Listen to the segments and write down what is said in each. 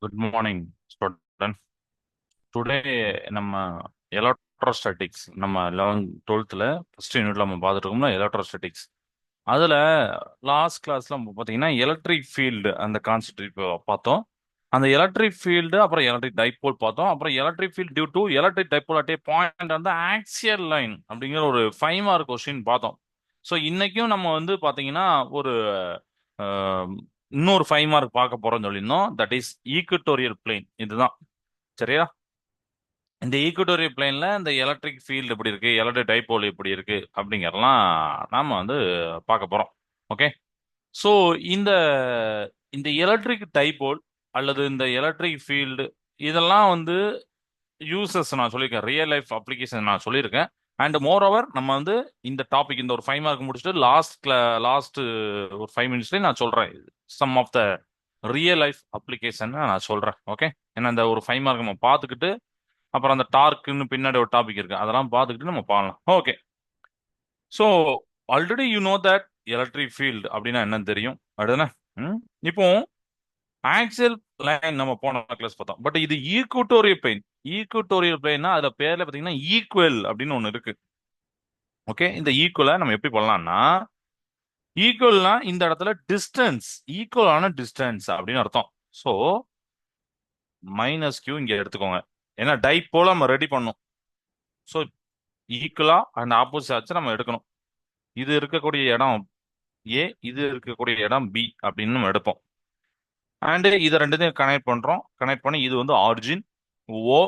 Good morning student. Today நம்ம electrostatics நம்ம 11th 12th first யூனிட்ல நம்ம பார்த்துட்டு இருக்கோம்னா எலக்ட்ரோஸ்டாட்டிக்ஸ். அதுல லாஸ்ட் கிளாஸ்ல நம்ம பார்த்தீங்கன்னா எலக்ட்ரிக் ஃபீல்டு அந்த கான்செப்ட் பார்த்தோம். அந்த எலக்ட்ரிக் ஃபீல்டு அப்புறம் எலக்ட்ரிக் டைபோல் பார்த்தோம். அப்புறம் electric field due to electric dipole at a point வந்து ஆக்சியல் லைன் அப்படிங்கிற ஒரு 5 மார்க் கொஸ்டின் பார்த்தோம். ஸோ இன்னைக்கும் நம்ம வந்து பார்த்தீங்கன்னா ஒரு அஹ், இன்னொரு 5 மார்க் பார்க்க போறோம்னு சொல்லியிருந்தோம். That is equatorial plane. இதுதான் சரியா? இந்த ஈக்குட்டோரியல் பிளேன்ல இந்த எலக்ட்ரிக் ஃபீல்டு எப்படி இருக்கு, எலக்ட்ரிக் டைபோல் எப்படி இருக்கு அப்படிங்கறதெல்லாம் நாம வந்து பார்க்க போறோம். ஓகே. ஸோ இந்த இந்த எலக்ட்ரிக் டைபோல் அல்லது இந்த எலக்ட்ரிக் ஃபீல்டு இதெல்லாம் வந்து யூசஸ் நான் சொல்லியிருக்கேன், ரியல் லைஃப் அப்ளிகேஷன் நான் சொல்லியிருக்கேன். அண்ட் மோர் ஓவர் நம்ம வந்து இந்த டாபிக் இந்த ஒரு 5 மார்க் முடிச்சுட்டு லாஸ்ட் ஒரு 5 மினிட்ஸ்லேயே நான் சொல்றேன் some of the real life application நான் சொல்றேன். ஓகே. ஏன்னா இந்த ஒரு 5 மார்க் நம்ம பார்த்துக்கிட்டு அப்புறம் அந்த டார்க்குன்னு பின்னாடி ஒரு டாபிக் இருக்கு, அதெல்லாம் பார்த்துக்கிட்டு நம்ம பார்க்கலாம். Okay. So already you know that electric field அப்படின்னா என்னன்னு தெரியும் அப்படிதானே? ம். இப்போ ஆக்சியல் லைன் நம்ம போன கிளாஸ் பார்த்தோம். பட் இது ஈக்குட்டோரியல் பிளேன். ஈக்குட்டோரியல் பிளேன்னா அதுல பேர்ல பாத்தீங்கன்னா ஈக்குவல் அப்படின்னு ஒண்ணு இருக்கு. ஓகே. இந்த ஈக்குவலை நம்ம எப்படி பண்ணலாம்னா, ஈக்குவல்னா இந்த இடத்துல டிஸ்டன்ஸ், ஈக்குவலான டிஸ்டன்ஸ் அப்படின்னு அர்த்தம். ஸோ மைனஸ் கியூ இங்க எடுத்துக்கோங்க. ஏன்னா டைப்போல நம்ம ரெடி பண்ணோம். ஸோ ஈக்குவலா அண்ட் ஆப்போசிட் ஆச்சு நம்ம எடுக்கணும். இது இருக்கக்கூடிய இடம் ஏ, இது இருக்கக்கூடிய இடம் பி அப்படின்னு நம்ம எடுப்போம். அண்ட் இது ரெண்டுத்தையும் கனெக்ட் பண்றோம். கனெக்ட் பண்ணி இது வந்து ஆரிஜின் ஓ,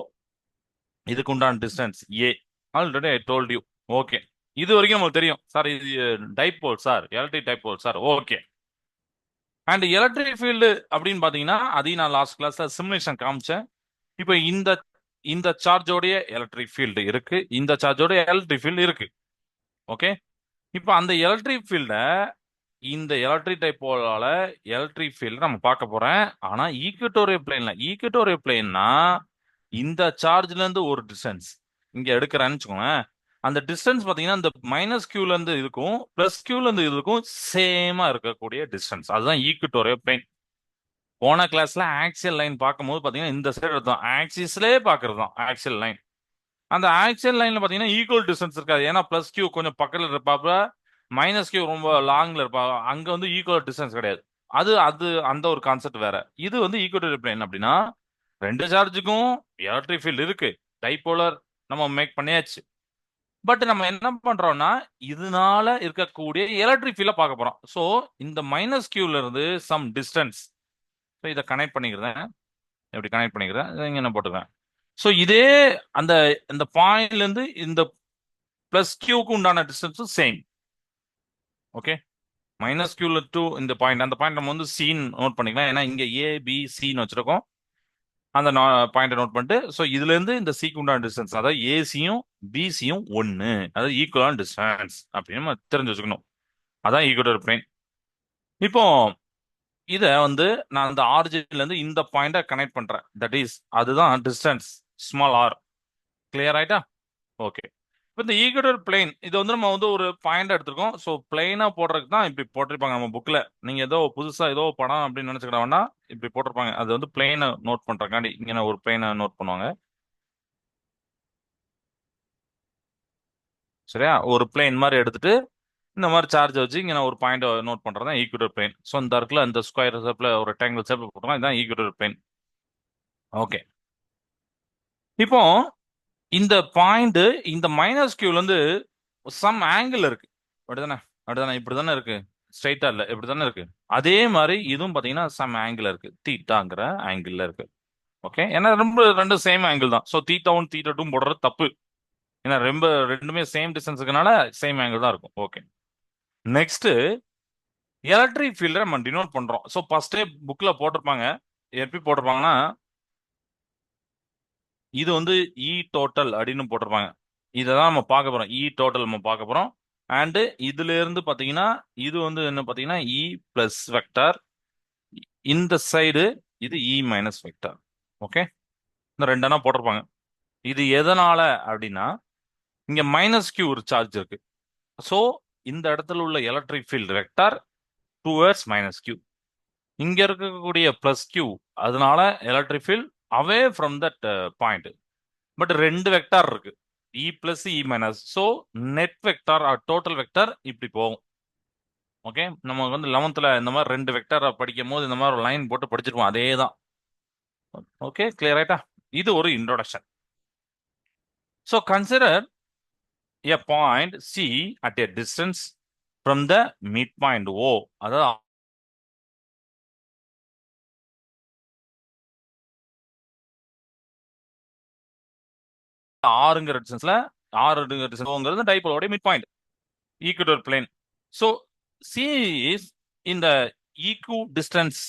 இதுக்கு உண்டான distance A. Already I told you. Okay. இது வரைக்கும் நமக்கு தெரியும் சார், இது dipole sir, electric dipole sir. Okay. And electric field அப்படின்னு பாத்தீங்கன்னா அதையும் நான் லாஸ்ட் கிளாஸ்ல சிமுலேஷன் காமிச்சேன். இப்போ இந்த இந்த சார்ஜோடைய எலக்ட்ரிக் ஃபீல்டு இருக்கு, இந்த சார்ஜோடைய எலக்ட்ரிக் ஃபீல்டு இருக்கு. ஓகே. இப்போ அந்த எலக்ட்ரிக் ஃபீல்ட இந்த எலக்ட்ரிக் டைபோலால எலக்ட்ரிக் ஃபீல்டு நம்ம பார்க்க போறேன். ஆனா ஈக்குட்டோரியல் பிளேன்னா இந்த சார்ஜ்ல இருந்து ஒரு டிஸ்டன்ஸ் இங்க எடுக்கிறேன்னு வச்சுக்கோங்க. அந்த டிஸ்டன்ஸ் பாத்தீங்கன்னா இந்த மைனஸ் கியூல இருந்து இருக்கும், பிளஸ் கியூல இருந்து இருக்கும், சேமா இருக்கக்கூடிய டிஸ்டன்ஸ். அதுதான் ஈக்குட்டோரியல் பிளேன். போன கிளாஸ்ல ஆக்சியல் லைன் பார்க்கும்போது பாத்தீங்கன்னா இந்த சைடு எடுத்தோம், ஆக்சிஸ்லயே பாக்குறது தான் ஆக்சியல் லைன். அந்த ஆக்சியல் லைன்ல பாத்தீங்கன்னா ஈக்குவல் டிஸ்டன்ஸ் இருக்காது. ஏன்னா பிளஸ் கியூ கொஞ்சம் பக்கத்துல இருப்பாப்ப, மைனஸ் கியூ ரொம்ப லாங்ல இருப்பா. அங்க வந்து ஈக்குவல் டிஸ்டன்ஸ் கிடையாது. அது அது அந்த ஒரு கான்செப்ட் வேற. இது வந்து ஈக்குவல் பிளேன் அப்படின்னா ரெண்டு சார்ஜுக்கும் எலக்ட்ரிக் ஃபீல்டு இருக்கு. டைபோலர் நம்ம மேக் பண்ணியாச்சு. பட் நம்ம என்ன பண்றோம்னா இதனால இருக்கக்கூடிய எலக்ட்ரிக் ஃபீல்ட பார்க்க போறோம். ஸோ இந்த மைனஸ் கியூல இருந்து சம் டிஸ்டன்ஸ் இதை கனெக்ட் பண்ணிக்கிறேன். எப்படி கனெக்ட் பண்ணிக்கிறேன் இங்க என்ன போட்டுக்கிறேன். ஸோ இதே அந்த இந்த பாயிண்ட்ல இருந்து இந்த பிளஸ் கியூக்கு உண்டான டிஸ்டன்ஸும் சேம். ஓகே. மைனஸ் கியூல டூ இந்த பாயிண்ட், அந்த பாயிண்ட் நம்ம வந்து சீன் நோட் பண்ணிக்கலாம். ஏன்னா இங்க ஏ பி சின்னு வச்சிருக்கோம். அந்த பாயிண்ட் நோட் பண்ணிட்டு ஸோ இதுல இருந்து இந்த சிக்கு உண்டான டிஸ்டன்ஸ், அதாவது ஏசியும் பிசியும் ஒன்னு, அதாவது ஈக்குவலான டிஸ்டன்ஸ் அப்படின்னு நம்ம தெரிஞ்சு வச்சுக்கணும். அதான் ஈக்குவல் பிளேன். இப்போ இத வந்து நான் அந்த ஆரிஜின்ல இருந்து இந்த பாயிண்ட கனெக்ட் பண்றேன். தட் இஸ் அதுதான் டிஸ்டன்ஸ் ஸ்மால் ஆர். கிளியர் ஆயிட்டா? ஓகே. இப்போ இந்த ஈக்குவல் பிளேன் இது வந்து நம்ம வந்து ஒரு பாயிண்ட் எடுத்திருக்கோம். ஸோ பிளெயினா போடுறதுக்கு தான் இப்படி போட்டிருப்பாங்க நம்ம புக்ல. நீங்க ஏதோ புதுசா ஏதோ படம் அப்படின்னு நினைச்சுக்கிட வேணா, இப்படி போட்டிருப்பாங்க. அது வந்து பிளெயினை நோட் பண்றக்காண்டி இங்க ஒரு பிளெயினை நோட் பண்ணுவாங்க. சரியா? ஒரு பிளேன் மாதிரி எடுத்துட்டு இந்த மாதிரி சார்ஜ் வச்சு இங்க நான் ஒரு பாயிண்ட் நோட் பண்றது தான் ஈக்குவல் பிளேன். ஸோ இந்த இடத்துல இந்த ஸ்கொயர் ஷேப்ல ஒரு ரெக்டாங்கிள் ஷேப்ல போட்டுருக்கோம், இதுதான் ஈக்குவல் பிளேன். ஓகே. இப்போ இந்த பாயிண்ட் இந்த மைனஸ் கியூல இருந்து சம் ஆங்கிள் இருக்கு. அப்படிதானே? அப்படிதானே? இப்படிதானே இருக்கு. ஸ்ட்ரைட்டா இல்ல, இப்படிதானே இருக்கு. அதே மாதிரி இதுவும் பாத்தீங்கன்னா சம் ஆங்கிள் இருக்கு, தீட்டாங்கிற ஆங்கிள் இருக்கு. ஓகே. ஏன்னா ரொம்ப ரெண்டு சேம் ஆங்கிள் தான். So theta one theta two போடுறது தப்பு. ஏன்னா ரொம்ப ரெண்டுமே சேம் டிஸ்டன்ஸ் இருக்கனால சேம் ஆங்கிள் தான் இருக்கும். ஓகே. நெக்ஸ்ட் எலக்ட்ரிக் ஃபீல்ட நம்ம டினோட் பண்றோம். ஸோ ஃபர்ஸ்டே புக்ல போட்டிருப்பாங்க. எப்படி போட்டிருப்பாங்கன்னா இது வந்து இ டோட்டல் அப்படின்னு போட்டிருப்பாங்க. இதை தான் நம்ம பார்க்க போறோம். இ டோட்டல் நம்ம பார்க்க போறோம். அண்ட் இதுல இருந்து பாத்தீங்கன்னா இது வந்து என்ன பாத்தீங்கன்னா இ பிளஸ் வெக்டார், இந்த சைடு இது இ மைனஸ் வெக்டார். ஓகே. இந்த ரெண்டனா போட்டிருப்பாங்க. இது எதனால அப்படின்னா இங்க மைனஸ் கியூ ஒரு சார்ஜ் இருக்கு. ஸோ இந்த இடத்துல உள்ள electric field vector towards minus q. இங்க இருக்கக்கூடிய பிளஸ் கியூ, அதனால electric field away from that point. But ரெண்டு வெக்டார் இருக்கு, E plus E minus. So net vector total vector இப்படி போகும். ஓகே, நம்ம வந்து 11th இந்த மாதிரி ரெண்டு வெக்டார் படிக்கும் போது இந்த மாதிரி ஒரு லைன் போட்டு படிச்சிருப்போம், அதே தான். ஓகே, கிளியர் ஆயிட்டா? இது ஒரு introduction. So consider a point C at a distance from the midpoint O. அதாவது ஆறுங்கிற டிஸ்டன்ஸ்ல, ஆறுங்கிறது டைபோலோட mid point, equator plane. So c is இந்த ஈக்கு டிஸ்டன்ஸ்,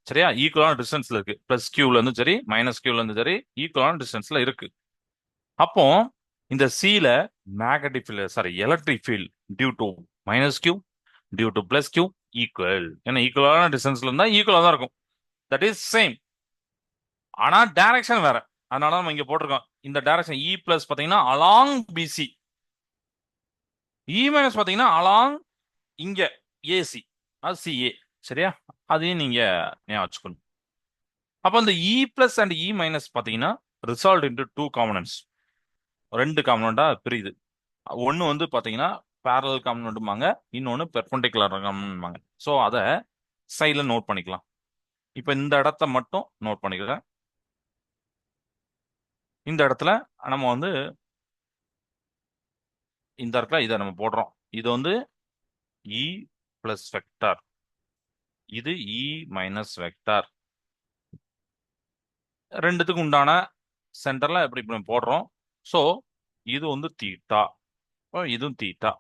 சரியா? ஈக்குவலான டிஸ்டன்ஸ்ல இருக்கு. பிளஸ் கியூல இருந்து சரி, மைனஸ் கியூல இருந்து சரி, ஈக்குவலான டிஸ்டன்ஸ்ல இருக்கு. அப்போ இந்த சில magnetic field, sorry, electric field due to minus Q, due to plus Q equal. ஏன்னா ஈக்குவலான டிஸ்டன்ஸ்ல இருந்தா ஈக்குவலா தான் இருக்கும். That is same. ஆனா டைரக்ஷன் வேற. அதனால நம்ம இங்க போட்டிருக்கோம் இந்த டைரக்ஷன் இ பிளஸ் பாத்தீங்கன்னா அலாங் பிசி, இ மைனஸ் பாத்தீங்கன்னா அலாங் இங்க ஏசி, அது சிஏ. சரியா? அதையும் நீங்க ஞாபகம் வச்சுக்கணும். அப்ப இந்த E plus and E minus பாத்தீங்கன்னா ரிசால்ட் இன்டு டூ காம்பனன்ட்ஸ், ரெண்டு காம்பனண்டா பிரியுது. ஒன்னு வந்து பாத்தீங்கன்னா பேரலல் காம்பனண்ட்பாங்க, இன்னொன்னு பெர்பெண்டிகுலர் காம்பனண்ட்பாங்க. ஸோ அதை சைட்ல நோட் பண்ணிக்கலாம். இப்ப இந்த இடத்த மட்டும் நோட் பண்ணிக்கிறேன். இந்த இடத்துல நம்ம வந்து இந்த இடத்துல இதை நம்ம போடுறோம். இது வந்து இ பிளஸ் வெக்டார், இது இ மைனஸ் வெக்டார். ரெண்டுத்துக்கும் உண்டான சென்டர்ல எப்படி இப்படி போடுறோம். ஸோ இது வந்து தீட்டா, இதுவும் தீட்டா.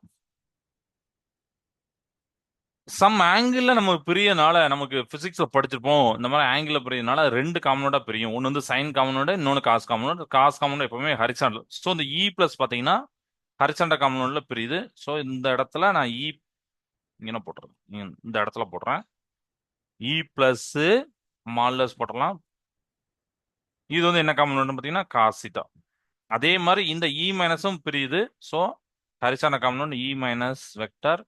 சம் ஆங்கிள் நம்ம பிரியனால, நமக்கு பிசிக்ஸ்ல படிச்சிருப்போம், இந்த மாதிரி ஆங்கிள் பிரியனால ரெண்டு காம்பனண்டா பிரியும். ஒன்னு வந்து சைன் காம்பனண்ட், இன்னொன்னு காஸ் காம்பனண்ட். காஸ் காம்பனண்ட் எப்பவுமே ஹரிசாண்டல். ஸோ இந்த இ பிளஸ் பாத்தீங்கன்னா ஹரிசாண்டல் காம்பனண்ட்ல பிரியுது. ஸோ இந்த இடத்துல நான் இ இங்கே போட்டுறேன், இந்த இடத்துல போடுறேன். இ பிளஸ் மால்லஸ் போட்டலாம். இது வந்து என்ன காம்பனண்ட் பாத்தீங்கன்னா காசிட்டா. அதே மாதிரி இந்த இ மைனஸும் பிரியுது. So horizontal component E minus vector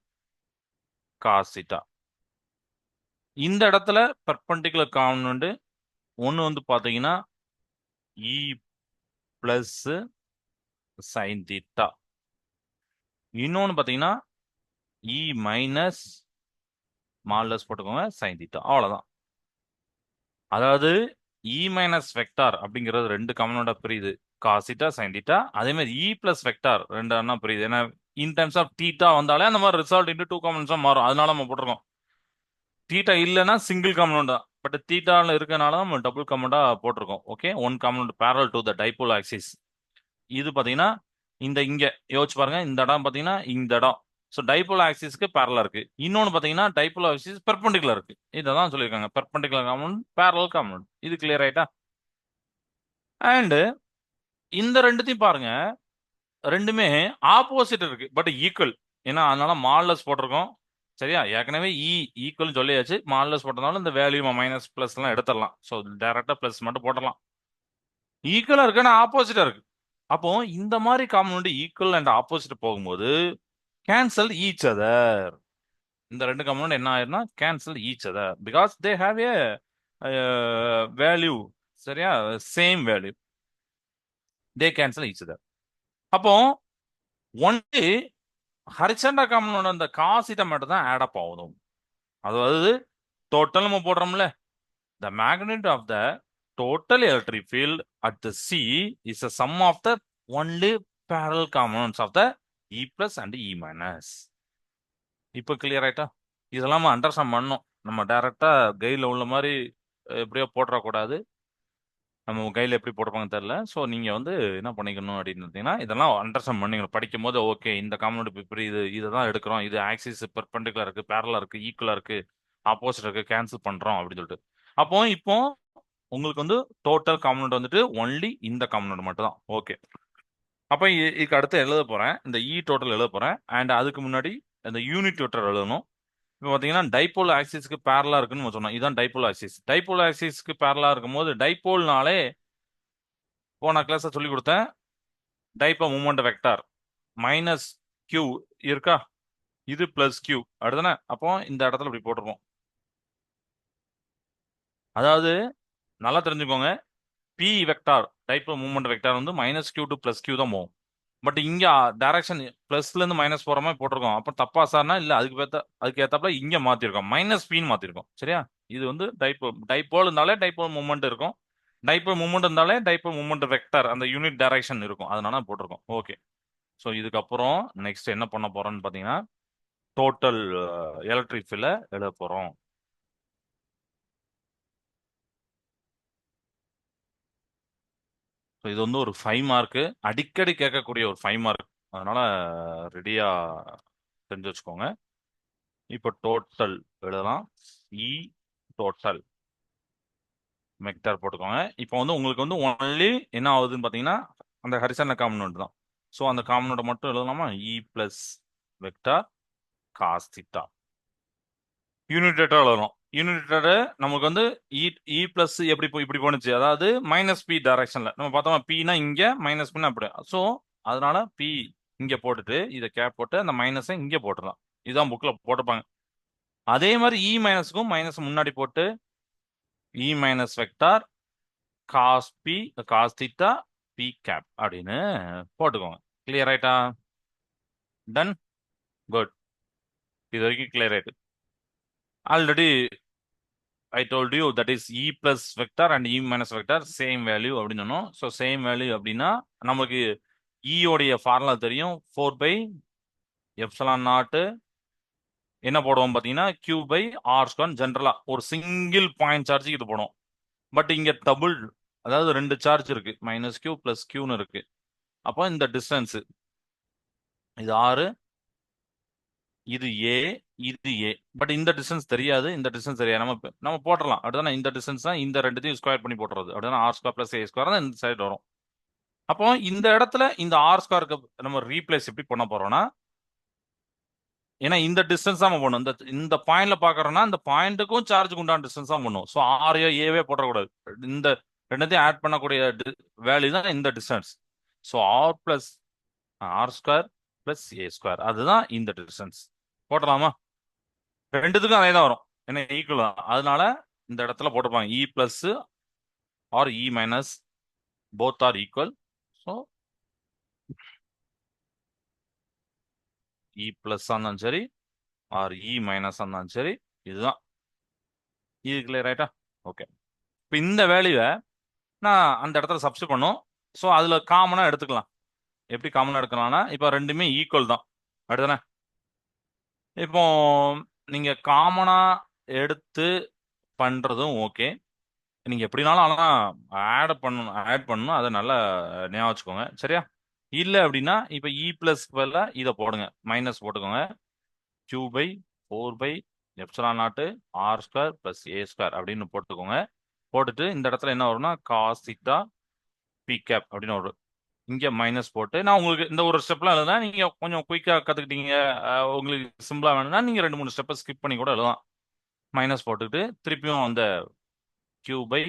cos theta. இந்த இடத்துல பெர்பெண்டிகுலர் காம்பனண்ட் ஒன்னு வந்து பாத்தீங்கன்னா இ பிளஸ் சைன் தீட்டா, இன்னொன்னு பாத்தீங்கன்னா இ மைனஸ் மால்லஸ் போட்டுக்கோங்க சைன் தீட்டா. அவ்வளவுதான். அதாவது இ மைனஸ் வெக்டார் அப்படிங்கிறது ரெண்டு காம்பனண்டா பிரியுது, காசிட்டா சைன் தீட்டா. அதே மாதிரி இ பிளஸ் வெக்டார் ரெண்டு அண்ணா பிரியுது. ஏன்னா இன் டர்ம்ஸ் ஆஃப் தீட்டா வந்தாலே அந்த மாதிரி ரிசல்ட் இன்டு டூ காம்பனன்ஸா மாறும். அதனால நம்ம போட்டிருக்கோம். தீட்டா இல்லைன்னா சிங்கிள் காம்பனண்ட் தான், பட் தீட்டால இருக்கனால நம்ம டபுள் காம்பனண்டா போட்டிருக்கோம். Okay, one component parallel to the dipole axis. இது பாத்தீங்கன்னா இந்த இங்க யோசிச்சு பாருங்க, இந்த இடம் பாத்தீங்கன்னா இந்த இடம். ஸோ டைபோல் ஆக்சிஸ்க்கு பேரலா இருக்கு. இன்னொன்னு பாத்தீங்கன்னா டைபோல் ஆக்சிஸ் பெர்பெண்டிகுலர் இருக்கு. இதான் சொல்லியிருக்காங்க, பெர்பெண்டிகுலர் காம்பனண்ட், பேரலல் காம்பனண்ட். இது கிளியர் ஆயிட்டா? அண்ட் இந்த ரெண்டுத்தையும் பாருங்க, ரெண்டுமே ஆப்போசிட் இருக்கு பட் ஈக்குவல். ஏன்னா அதனால மால்லஸ் போட்டிருக்கோம். சரியா? ஏற்கனவே இ ஈக்குவல் சொல்லியாச்சு. மால்லஸ் போட்டதுனால இந்த வேல்யூ மைனஸ் பிளஸ் எல்லாம் எடுத்துடலாம். ஸோ டைரக்டா பிளஸ் மட்டும் போடலாம். ஈக்குவலா இருக்கு, ஆனா ஆப்போசிட்டா இருக்கு. அப்போ இந்த மாதிரி காம்பனண்ட் ஈக்குவல் அண்ட் ஆப்போசிட் போகும்போது கேன்சல் ஈச் அதர். இந்த ரெண்டு காம்பனண்ட் என்ன ஆயிரும்னா cancel each other because they have a value. சரியா? Same value, they cancel each other. அப்போ ஒன்லி ஹரிச்சண்டா காம்பனண்ட் அந்த காசிட்ட மட்டும் தான் ஆட் அப் ஆகும். அதாவது டோட்டல் நம்ம போடுறோம்ல, the magnitude of the total electric field at the C is a sum of the only parallel components of the E plus and E minus. இப்போ கிளியர் ஆயிட்டா? இதெல்லாம் நம்ம அண்டர்ஸ்டாண்ட் பண்ணணும். நம்ம டைரக்டா கையில் உள்ள மாதிரி எப்படியோ போட்டுறக்கூடாது. நம்ம கையில் எப்படி போட்டிருப்பாங்க தெரியல. ஸோ நீங்க வந்து என்ன பண்ணிக்கணும் அப்படின்னு பார்த்தீங்கன்னா, இதெல்லாம் அண்டர்ஸ்டாண்ட் பண்ணிக்கணும். படிக்கும் போது ஓகே இந்த காம்பனண்ட் இப்படி இதை தான் எடுக்கிறோம், இது ஆக்சிஸ் பெர்பெண்டிகுலர் இருக்கு, பேரலா இருக்கு, ஈக்குவலா இருக்கு, ஆப்போசிட் இருக்கு, கேன்சல் பண்றோம் அப்படின்னு சொல்லிட்டு. அப்போ இப்போ உங்களுக்கு வந்து டோட்டல் காம்பனண்ட் வந்துட்டு ஒன்லி இந்த காம்பனண்ட் மட்டும் தான். ஓகே, அப்போ இதுக்கு அடுத்து எழுத போறேன், இந்த இ டோட்டல் எழுத போறேன். அண்ட் அதுக்கு முன்னாடி இந்த யூனிட் வெக்டர் எழுதணும். இப்போ பார்த்தீங்கன்னா டைபோல் ஆக்சிஸ்க்கு பேரலா இருக்குன்னு நம்ம சொன்னோம். இதுதான் டைபோல் ஆக்சிஸ். டைபோல் ஆக்சிஸ்க்கு பேரலா இருக்கும்போது டைபோல்னாலே போன கிளாஸ் சொல்லி கொடுத்தேன், டைப்போ மூமெண்ட் வெக்டார் மைனஸ் கியூ இருக்கா, இது பிளஸ் கியூ அடுத்தானே. அப்போ இந்த இடத்துல இப்படி போட்டுருவோம். அதாவது நல்லா தெரிஞ்சுக்கோங்க, P vector dipole moment vector வந்து -q டு +q தான் போகும். பட் இங்க டைரக்ஷன் பிளஸ்ல இருந்து மைனஸ் போற மாதிரி போட்டிருக்கோம். அப்ப தப்பா சார்னா இல்ல, அதுக்கு ஏத்தாப்புல இங்க மாத்திருக்கோம், -pன்னு மாத்திருக்கோம். சரியா? இது வந்து டைப்போல் இருந்தாலே டைப்போல் மூவ்மெண்ட் இருக்கும். டைப்போல் மூவ்மெண்ட் இருந்தாலே டைப்போல் மூவ்மெண்ட் வெக்டர் அந்த யூனிட் டைரக்ஷன் இருக்கும். அதனால போட்டிருக்கோம். ஓகே. ஸோ இதுக்கப்புறம் நெக்ஸ்ட் என்ன பண்ண போறோம்னு பாத்தீங்கன்னா, டோட்டல் எலக்ட்ரிக் ஃபீல்ட எழுத போறோம். ஸோ இது வந்து ஒரு 5 மார்க், அடிக்கடி கேட்கக்கூடிய ஒரு 5 மார்க். அதனால ரெடியா தெரிஞ்சு வச்சுக்கோங்க. இப்போ டோட்டல் எழுதலாம். இ டோட்டல் வெக்டர் போட்டுக்கோங்க. இப்போ வந்து உங்களுக்கு வந்து ஒன்லி என்ன ஆகுதுன்னு பாத்தீங்கன்னா, அந்த ஹரிசாண்டல் காம்பனன்ட் தான். ஸோ அந்த காம்பனன்ட் மட்டும் எழுதலாமா? இ பிளஸ் வெக்டார் காஸ் தீட்டா. யூனிட்டேட்டர் எழுதணும். யூனிட்டேட்டர் நமக்கு வந்து இ பிளஸ் எப்படி இப்படி போனுச்சு, அதாவது -p டைரக்ஷன்ல நம்ம பார்த்தோமா, பினா இங்க, -pனா அப்படி. ஸோ அதனால பி இங்க போட்டுட்டு இதை கேப் போட்டு அந்த மைனஸை இங்க போட்டுடலாம். இதுதான் புக்ல போட்டிருப்பாங்க. அதே மாதிரி இ மைனஸ்க்கும் மைனஸ் முன்னாடி போட்டு E minus vector cos p cos theta p cap அப்படின்னு போட்டுக்கோங்க. கிளியர் ஆயிட்டா? டன். குட். இது வரைக்கும் கிளியர் ஆயிட்டு. Already I told you that is e plus vector and e minus vector same value அப்படின்னு சொன்னோம். ஸோ சேம் வேல்யூ அப்படின்னா நமக்கு e உடைய ஃபார்முலா தெரியும், 4 பை எப்சலான் நாட். என்ன போடுவோம் பார்த்தீங்கன்னா, q பை ஆர் ஸ்கொயர். ஜென்ரலா ஒரு சிங்கிள் பாயிண்ட் சார்ஜுக்கு இது போடும். பட் இங்க டபுள், அதாவது ரெண்டு சார்ஜ் இருக்கு, -q பிளஸ் qன்னு இருக்கு. அப்போ இந்த டிஸ்டன்ஸ் இது 6, இது ஏ, இது ஏ. பட் இந்த டிஸ்டன்ஸ் தெரியாது, இந்த டிஸ்டன்ஸ் தெரியாது. நம்ம போட்டுடலாம். அப்படிதானே? இந்த டிஸ்டன்ஸ் தான், இந்த ரெண்டுத்தையும் ஸ்கொயர் பண்ணி போட்டுறது. அப்படின்னா ஆர் ஸ்கொயர் பிளஸ் ஏ ஸ்கொயர் தான் இந்த சைடு வரும். அப்போ இந்த இடத்துல இந்த ஆர் ஸ்கொயருக்கு நம்ம ரீப்ளேஸ் எப்படி பண்ண போறோம்னா, ஏன்னா இந்த டிஸ்டன்ஸ் தான் பண்ணும். இந்த பாயிண்ட்ல பாக்குறோம்னா இந்த பாயிண்ட்டுக்கும் சார்ஜுக்கு உண்டான டிஸ்டன்ஸ் தான் பண்ணும். ஸோ ஆர் ஏவே போட்டக்கூடாது. இந்த ரெண்டுத்தையும் ஆட் பண்ணக்கூடிய வேல்யூ தான் இந்த distance. So r plus r square plus ஏ ஸ்கொயர், அதுதான் இந்த டிஸ்டன்ஸ். போட்டலாமா? ரெண்டுத்துக்கும் அதே தான் வரும், ஏன்னா ஈக்குவல் தான். அதனால இந்த இடத்துல போட்டுப்பாங்க E plus r E minus, both are equal. So E plus இருந்தாலும் சரி ஆர் இ மைனஸ் இருந்தாலும் சரி, இதுதான். இது கிளியர் ஆயிட்டா? ஓகே. இப்போ இந்த வேல்யூவை நான் அந்த இடத்துல சப்ஸ்டிட் பண்ணும். ஸோ அதுல காமனா எடுத்துக்கலாம். எப்படி காமனா எடுக்கலாம்னா, இப்போ ரெண்டுமே ஈக்குவல் தான், அப்படிதானே? இப்போ நீங்க காமனா எடுத்து பண்றதும் ஓகே. நீங்க எப்படினாலும் ஆனா ஆட் பண்ணணும் அதை நல்லா ஞாபகம் வச்சுக்கோங்க. சரியா? இல்ல அப்படின்னா இப்ப இ பிளஸ் இதை போடுங்க, மைனஸ் போட்டுக்கோங்க. q பை 4 பை எப்சலான் நாட்டு ஆர் ஸ்கொயர் பிளஸ் ஏ ஸ்கொயர் அப்படின்னு போட்டுக்கோங்க. போட்டுட்டு இந்த இடத்துல என்ன வரும்னா காஸ் தீட்டா பி கேப் அப்படின்னு வரும். இங்க மைனஸ் போட்டு நான் உங்களுக்கு இந்த ஒரு ஸ்டெப்லாம் எழுதுனா நீங்க கொஞ்சம் குயிக்கா கத்துக்கிட்டீங்க. உங்களுக்கு சிம்பிளா வேணும்னா நீங்க 2 3 ஸ்டெப்பை ஸ்கிப் பண்ணி கூட எழுதலாம். மைனஸ் போட்டுட்டு திருப்பியும் அந்த q பை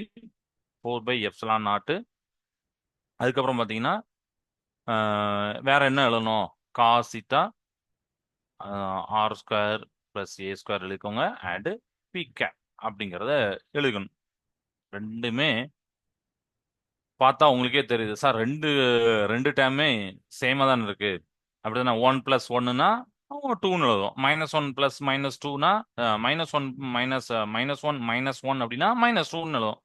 4 பை எப்சலான் நாட்டு. அதுக்கப்புறம் பாத்தீங்கன்னா வேற என்ன எழுதணும்? Cos theta r square plus ஏ ஸ்கொயர் எழுதிக்கோங்க. அண்ட் பி கேப் அப்படிங்கிறத எழுதணும். ரெண்டுமே பார்த்தா உங்களுக்கே தெரியுது சார், ரெண்டு ரெண்டு டேமே சேமா தான் இருக்கு. அப்படிதானே? 1 பிளஸ் 1னா 2ன்னு எழுதும். -1 பிளஸ் -2னா -1 -1 -1 அப்படின்னா -2ன்னு எழுதும்.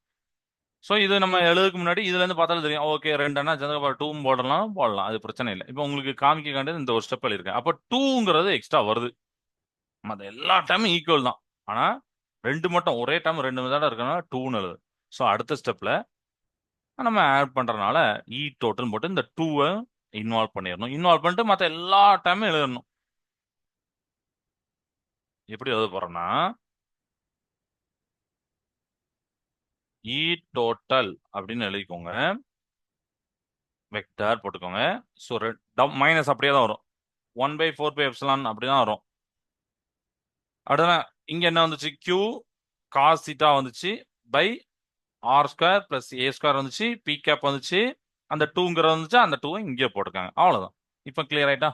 ஸோ இது நம்ம எழுதுக்கு முன்னாடி இதுல இருந்து பார்த்தாலும் தெரியும். ஓகே, ரெண்டுன்னா சந்திரபாபு 2 போடலாம், அது பிரச்சனை இல்லை. இப்போ உங்களுக்கு காமிக்க வேண்டியது இந்த ஒரு ஸ்டெப் எழுதிருக்கேன். அப்போ 2ங்கிறது எக்ஸ்ட்ரா வருது. மற்ற எல்லா டைமும் ஈக்குவல் தான். ஆனா ரெண்டு மட்டும் ஒரே டைம் ரெண்டு மெத்தட இருக்கனால 2ன்னு எழுது. ஸோ அடுத்த ஸ்டெப்ல நம்ம ஆட் பண்றதுனால இ டோட்டல் போட்டு இந்த 2வை இன்வால்வ் பண்ணிடணும். இன்வால்வ் பண்ணிட்டு மற்ற எல்லா டைமும் எழுதணும். எப்படி எழுத போறோம்னா, இ டோட்டல் அப்படின்னு எழுதிக்கோங்க, வெக்டார் போட்டுக்கோங்க. ஸோ மைனஸ் அப்படியே தான் வரும். 1 பை 4 பை எப்சிலான் அப்படிதான் வரும். அடுத்த இங்க என்ன வந்துச்சு? Q காஸ் தீட்டா வந்துச்சு by R square plus A square வந்துச்சு, பி கேப் வந்துச்சு, அந்த 2ங்கிறது வந்துச்சு, அந்த 2 இங்கே போட்டுருக்காங்க. அவ்வளவுதான். இப்போ கிளியர் ஆயிட்டா?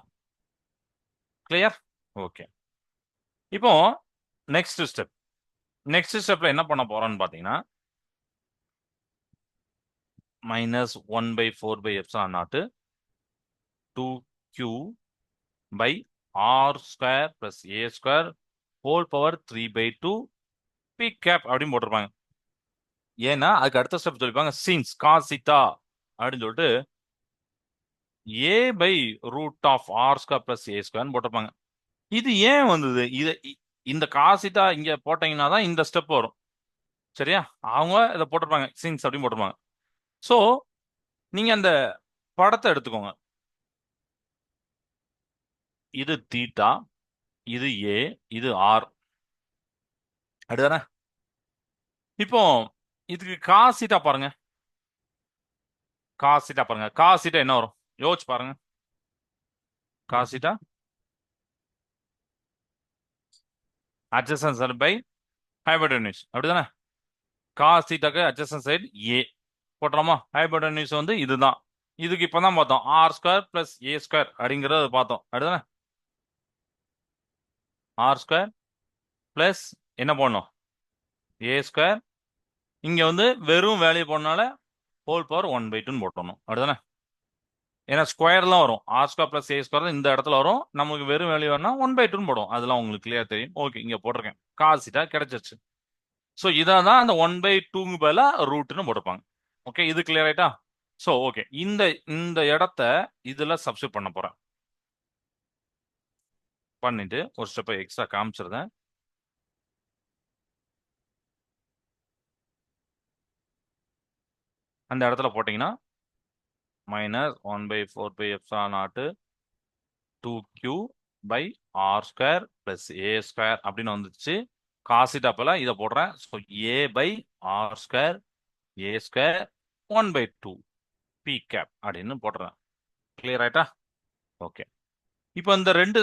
கிளியர்? ஓகே. இப்போ நெக்ஸ்ட் ஸ்டெப்ல என்ன பண்ண போறோம்னு பாத்தீங்கன்னா, minus 1 by 4 by epsilon naught 2q by r square plus a square whole power 3 by 2 p cap அப்படின்னு போட்டிருப்பாங்க. ஏன்னா அதுக்கு அடுத்த ஸ்டெப் சொல்லிப்பாங்க since cos theta அப்படின்னு சொல்லிட்டு a by root of r square plus a square போட்டிருப்பாங்க. இது ஏன் வந்தது? இந்த cos theta இங்க போட்டீங்கன்னா தான் இந்த ஸ்டெப் வரும். சரியா? அவங்க இதை போட்டிருப்பாங்க since அப்படின்னு போட்டிருப்பாங்க. ஸோ நீங்க அந்த படத்தை எடுத்துக்கோங்க. இது தீட்டா, இது ஏ, இது ஆர். அப்படிதானே? இப்போ இதுக்கு காஸ் தீட்டா பாருங்க. காஸ் தீட்டா பாருங்க. காஸ் தீட்டா என்ன வரும்? யோசிச்சு பாருங்க. Cos theta adjacent side by hypotenuse. அப்படிதானே? காஸ் தீட்டாக்கு adjacent side ஏ போட்டுறோமா? ஹைபோட்டன்யூஸ் வந்து இதுதான். இதுக்கு இப்பதான் பார்த்தோம் ஆர் ஸ்கொயர் பிளஸ் ஏ ஸ்கொயர் அப்படிங்கறத பார்த்தோம். அப்படிதானே? ஆர் ஸ்கொயர் பிளஸ் என்ன போடணும்? A square. இங்க வந்து வெறும் வேல்யூ போடனால ஹோல் பவர் 1/2 போட்டணும். அப்படிதானே? ஏன்னா ஸ்கொயர்லாம் வரும். ஆர் ஸ்கொயர் பிளஸ் ஏ ஸ்கொயர் இந்த இடத்துல வரும். நமக்கு வெறும் வேல்யூ வேணா 1/2 போடும். அதெல்லாம் உங்களுக்கு கிளியர் தெரியும். ஓகே, இங்க போட்டிருக்கேன். காசிட்டா கிடைச்சிருச்சு. ஸோ இதான் அந்த 1/2 பதிலா ரூட்னு போட்டிருப்பாங்க. ஓகே, இது கிளியர் ஆயிட்டா? ஸோ ஓகே, இந்த இந்த இடத்த இதுல சப்ஸ்டிட் பண்ண போறேன். பண்ணிட்டு ஒரு ஸ்டெப்பை எக்ஸ்ட்ரா காமிச்சிருந்தேன். அந்த இடத்துல போட்டீங்கன்னா minus 1/4 2q by r square plus a square அப்படின்னு வந்துச்சு. காசிட்டா போல இதை போடுறேன். So a by r square a square 1/2 p cap அப்படின்னு போடுறேன். கிளியர் ஆயிட்டா? ஓகே, இப்போ இந்த ரெண்டு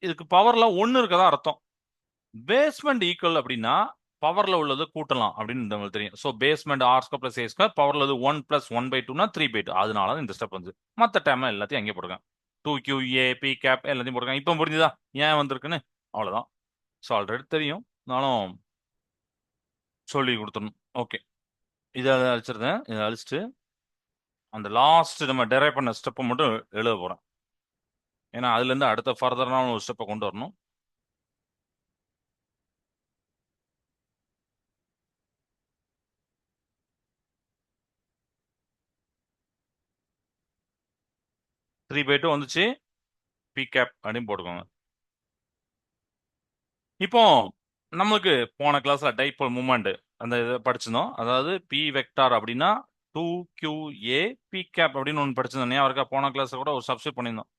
இதுக்கு பவர்ல ஒன்னு இருக்கதா அர்த்தம். பேஸ்மெண்ட் ஈக்குவல் அப்படின்னா பவர்ல உள்ளது கூட்டலாம் அப்படின்னு உங்களுக்கு தெரியும். ஸோ பேஸ்மெண்ட் ஆர் ஸ்கொயர் பிளஸ் ஏ ஸ்கொயர் பவர்ல 1 பிளஸ் 1/2னா 3/2. அதனால இந்த ஸ்டெப் வந்து மற்ற டைம் எல்லாத்தையும் அங்கே போடுங்க. 2q a p கேப் எல்லாத்தையும் போடுங்க. இப்போ புரிஞ்சுதா ஏன் வந்திருக்குன்னு? அவ்வளோதான். ஸோ ஆல்ரெடி தெரியும், நானும் சொல்லி கொடுத்துடணும். ஓகே, இதை அழிச்சிருந்தேன். இதை அழிச்சிட்டு அந்த லாஸ்ட் நம்ம டெரைவ் பண்ண ஸ்டெப்பை மட்டும் எழுத போறேன். ஏன்னா அதுல இருந்து அடுத்த ஃபர்தரான ஒரு ஸ்டெப்பை கொண்டு வரணும். த்ரீ பை டூ வந்துச்சு. பி கேப் அப்படின்னு போட்டுக்கோங்க. இப்போ நம்மளுக்கு போன கிளாஸ்ல டைபோல் மூமெண்ட் அந்த இதை படிச்சிருந்தோம். அதாவது பி வெக்டார் அப்படின்னா 2qa பி கேப் அப்படின்னு ஒன்று படிச்சிருந்தோம். ஞாபகம் இருக்கா? போன கிளாஸ்ல கூட ஒரு சப்ஸ்டிட் பண்ணியிருந்தோம்.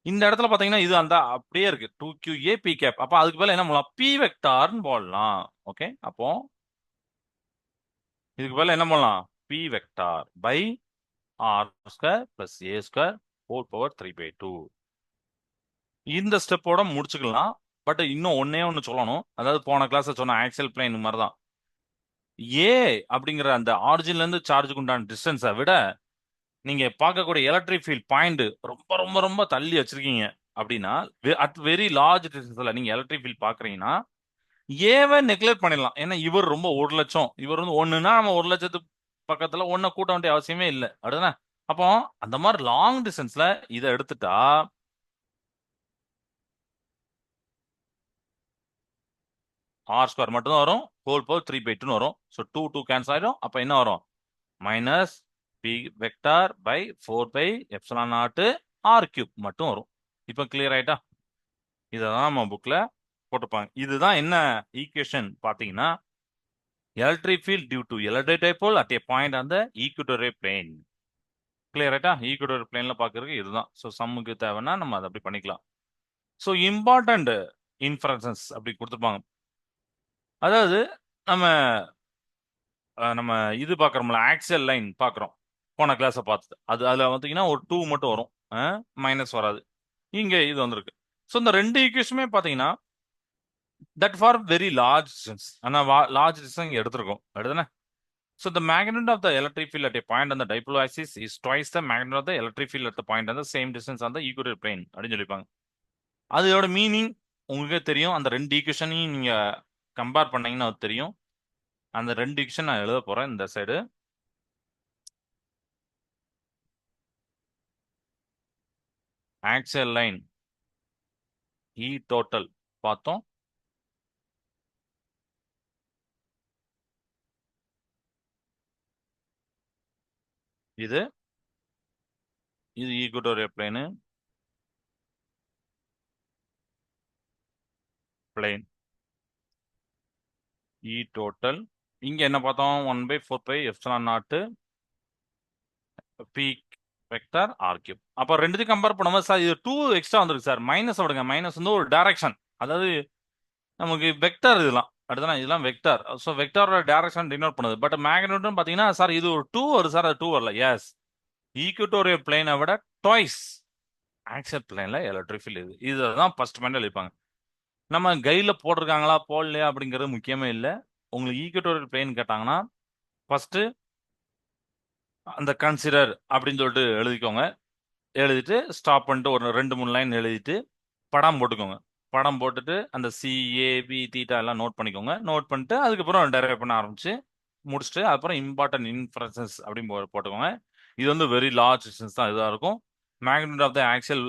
இந்த இடத்துல பாத்தீங்கன்னா இது அந்த அப்படியே இருக்கு 2qa பி கேப். அப்ப அதுக்கு பதிலா என்ன பண்ணலாம்? பி வெக்டார்னு போடலாம். ஓகே, அப்போ இதுக்கு பதிலா என்ன பண்ணலாம்? P vector by R square plus A square whole power 3/2. இந்த ஸ்டெப்போட முடிச்சுக்கலாம். பட் இன்னும் ஒன்னே ஒன்று சொல்லணும். அதாவது போன கிளாஸ்ல சொன்ன ஆக்சியல் பிளேன் மாதிரி தான். ஏ அப்படிங்கிற அந்த ஆரிஜின்ல இருந்து சார்ஜுக்கு உண்டான டிஸ்டன்ஸை விட நீங்க பார்க்கக்கூடிய எலக்ட்ரிக் ஃபீல்ட் பாயிண்ட் ரொம்ப ரொம்ப ரொம்ப தள்ளி வச்சிருக்கீங்க அப்படின்னா அட் வெரி லார்ஜ் டிஸ்டன்ஸ்ல நீங்க எலக்ட்ரிக் ஃபீல்ட் பாக்குறீங்கன்னா ஏவை நெக்லெக்ட் பண்ணிடலாம். ஏன்னா இவர் ரொம்ப 1,00,000, இவர் வந்து ஒண்ணுன்னா நம்ம 1,00,000 பக்கத்துல ஒன்ன கூட்ட வேண்டிய அவசியமே இல்லை. அப்படிதானே? அப்போ அந்த மாதிரி லாங் டிஸ்டன்ஸ்ல இதை எடுத்துட்டா ஆர் ஸ்கொயர் மட்டும் தான் வரும். ஹோல் பவர் 3/2 வரும். ஸோ 2 கேன்சல் ஆயிடும். அப்ப என்ன வரும்? Minus p vector by 4/ε0 r cube மட்டும் வரும். இப்போ கிளியர் ஆயிட்டா? இதான் நம்ம புக்ல போட்டிருப்பாங்க. இதுதான் என்ன ஈக்குவேஷன் பாத்தீங்கன்னா electric field due to electric dipole at a point on the equatorial plane. Clear ஆயிட்டா? ஈக்குவட்டோரியல் பிளேன்ல பாக்குறதுக்கு இதுதான். ஸோ சம்முக்கு தேவைன்னா நம்ம அதை அப்படி பண்ணிக்கலாம். ஸோ இம்பார்ட்டன்ட் இன்ஃபரன்சஸ் அப்படி கொடுத்துருப்பாங்க. அதாவது நம்ம நம்ம இது பாக்குறோம்ல, ஆக்சியல் லைன் பாக்குறோம். போன கிளாஸை பார்த்துட்டு அதுல பார்த்தீங்கன்னா ஒரு 2 மட்டும் வரும், மைனஸ் வராது. இங்க இது வந்திருக்கு. ஸோ இந்த ரெண்டு ஈக்குவேஷனுமே பார்த்தீங்கன்னா that for very large distance. ஆனால் லார்ஜ் டிஸ்டன்ஸ் எடுத்திருக்கோம். அடுத்தானே? So the magnitude of the electric field at a point on the dipole axis is twice the magnitude of the electric field at the point on the same distance on the equatorial plane அப்படின்னு சொல்லிப்பாங்க. அதோட meaning உங்களுக்கே தெரியும். அந்த ரெண்டு ஈக்குவேஷனையும் நீங்க compare பண்ணீங்கன்னா அது தெரியும். அந்த ரெண்டு ஈக்குவேஷன் நான் எழுத போறேன் இந்த side. Axial line E total பார்த்தோம். இது இது equatorial plane plane E total. இங்க என்ன பார்த்தோம்? 1/4 by epsilon naught P vector R cube. அப்போ ரெண்டுத்தையும் கம்பேர் பண்ணும்போது சார் இது 2 எக்ஸ்ட்ரா வந்துருக்கு சார். மைனஸ் விடுங்க. மைனஸ் வந்து ஒரு டைரக்ஷன், அதாவது நமக்கு வெக்டர் இதெல்லாம் அடுத்தலாம் இதெல்லாம் வெக்டர். ஸோ வெக்டரோட டைரக்ஷன் டினோட் பண்ணுது. பட் மேக்னிட்யூட்னு பார்த்தீங்கன்னா சார் இது ஒரு 2 வருது சார். அது 2 வரல. எஸ், ஈக்குவட்டோரியல் பிளேனை விட ட்வைஸ் ஆக்சியல் பிளேன்ல எலக்ட்ரிக் ஃபீல்ட் இது. இதுதான் ஃபர்ஸ்ட் பாயிண்ட் எழுதிப்பாங்க. நம்ம கைடில் போட்டிருக்காங்களா போடலையா அப்படிங்கிறது முக்கியமே இல்லை. உங்களுக்கு ஈக்குவட்டோரியல் பிளேன் கேட்டாங்கன்னா ஃபர்ஸ்ட் அந்த கன்சிடர் அப்படின்னு சொல்லிட்டு எழுதிக்கோங்க. எழுதிட்டு ஸ்டாப் பண்ணிட்டு ஒரு 2 3 லைன் எழுதிட்டு படம் போட்டுக்கோங்க. படம் போட்டுட்டு அந்த சிஏபி தீட்டா எல்லாம் நோட் பண்ணிக்கோங்க. நோட் பண்ணிட்டு அதுக்கப்புறம் டெரைவ் பண்ண ஆரம்பிச்சு முடிச்சுட்டு அப்புறம் இம்பார்ட்டன்ட் இன்ஃபரன்சஸ் அப்படின்னு போட்டுக்கோங்க. இது வந்து வெரி லார்ஜ் டிஸ்டன்ஸ் தான் இதாக இருக்கும். Magnitude of the axial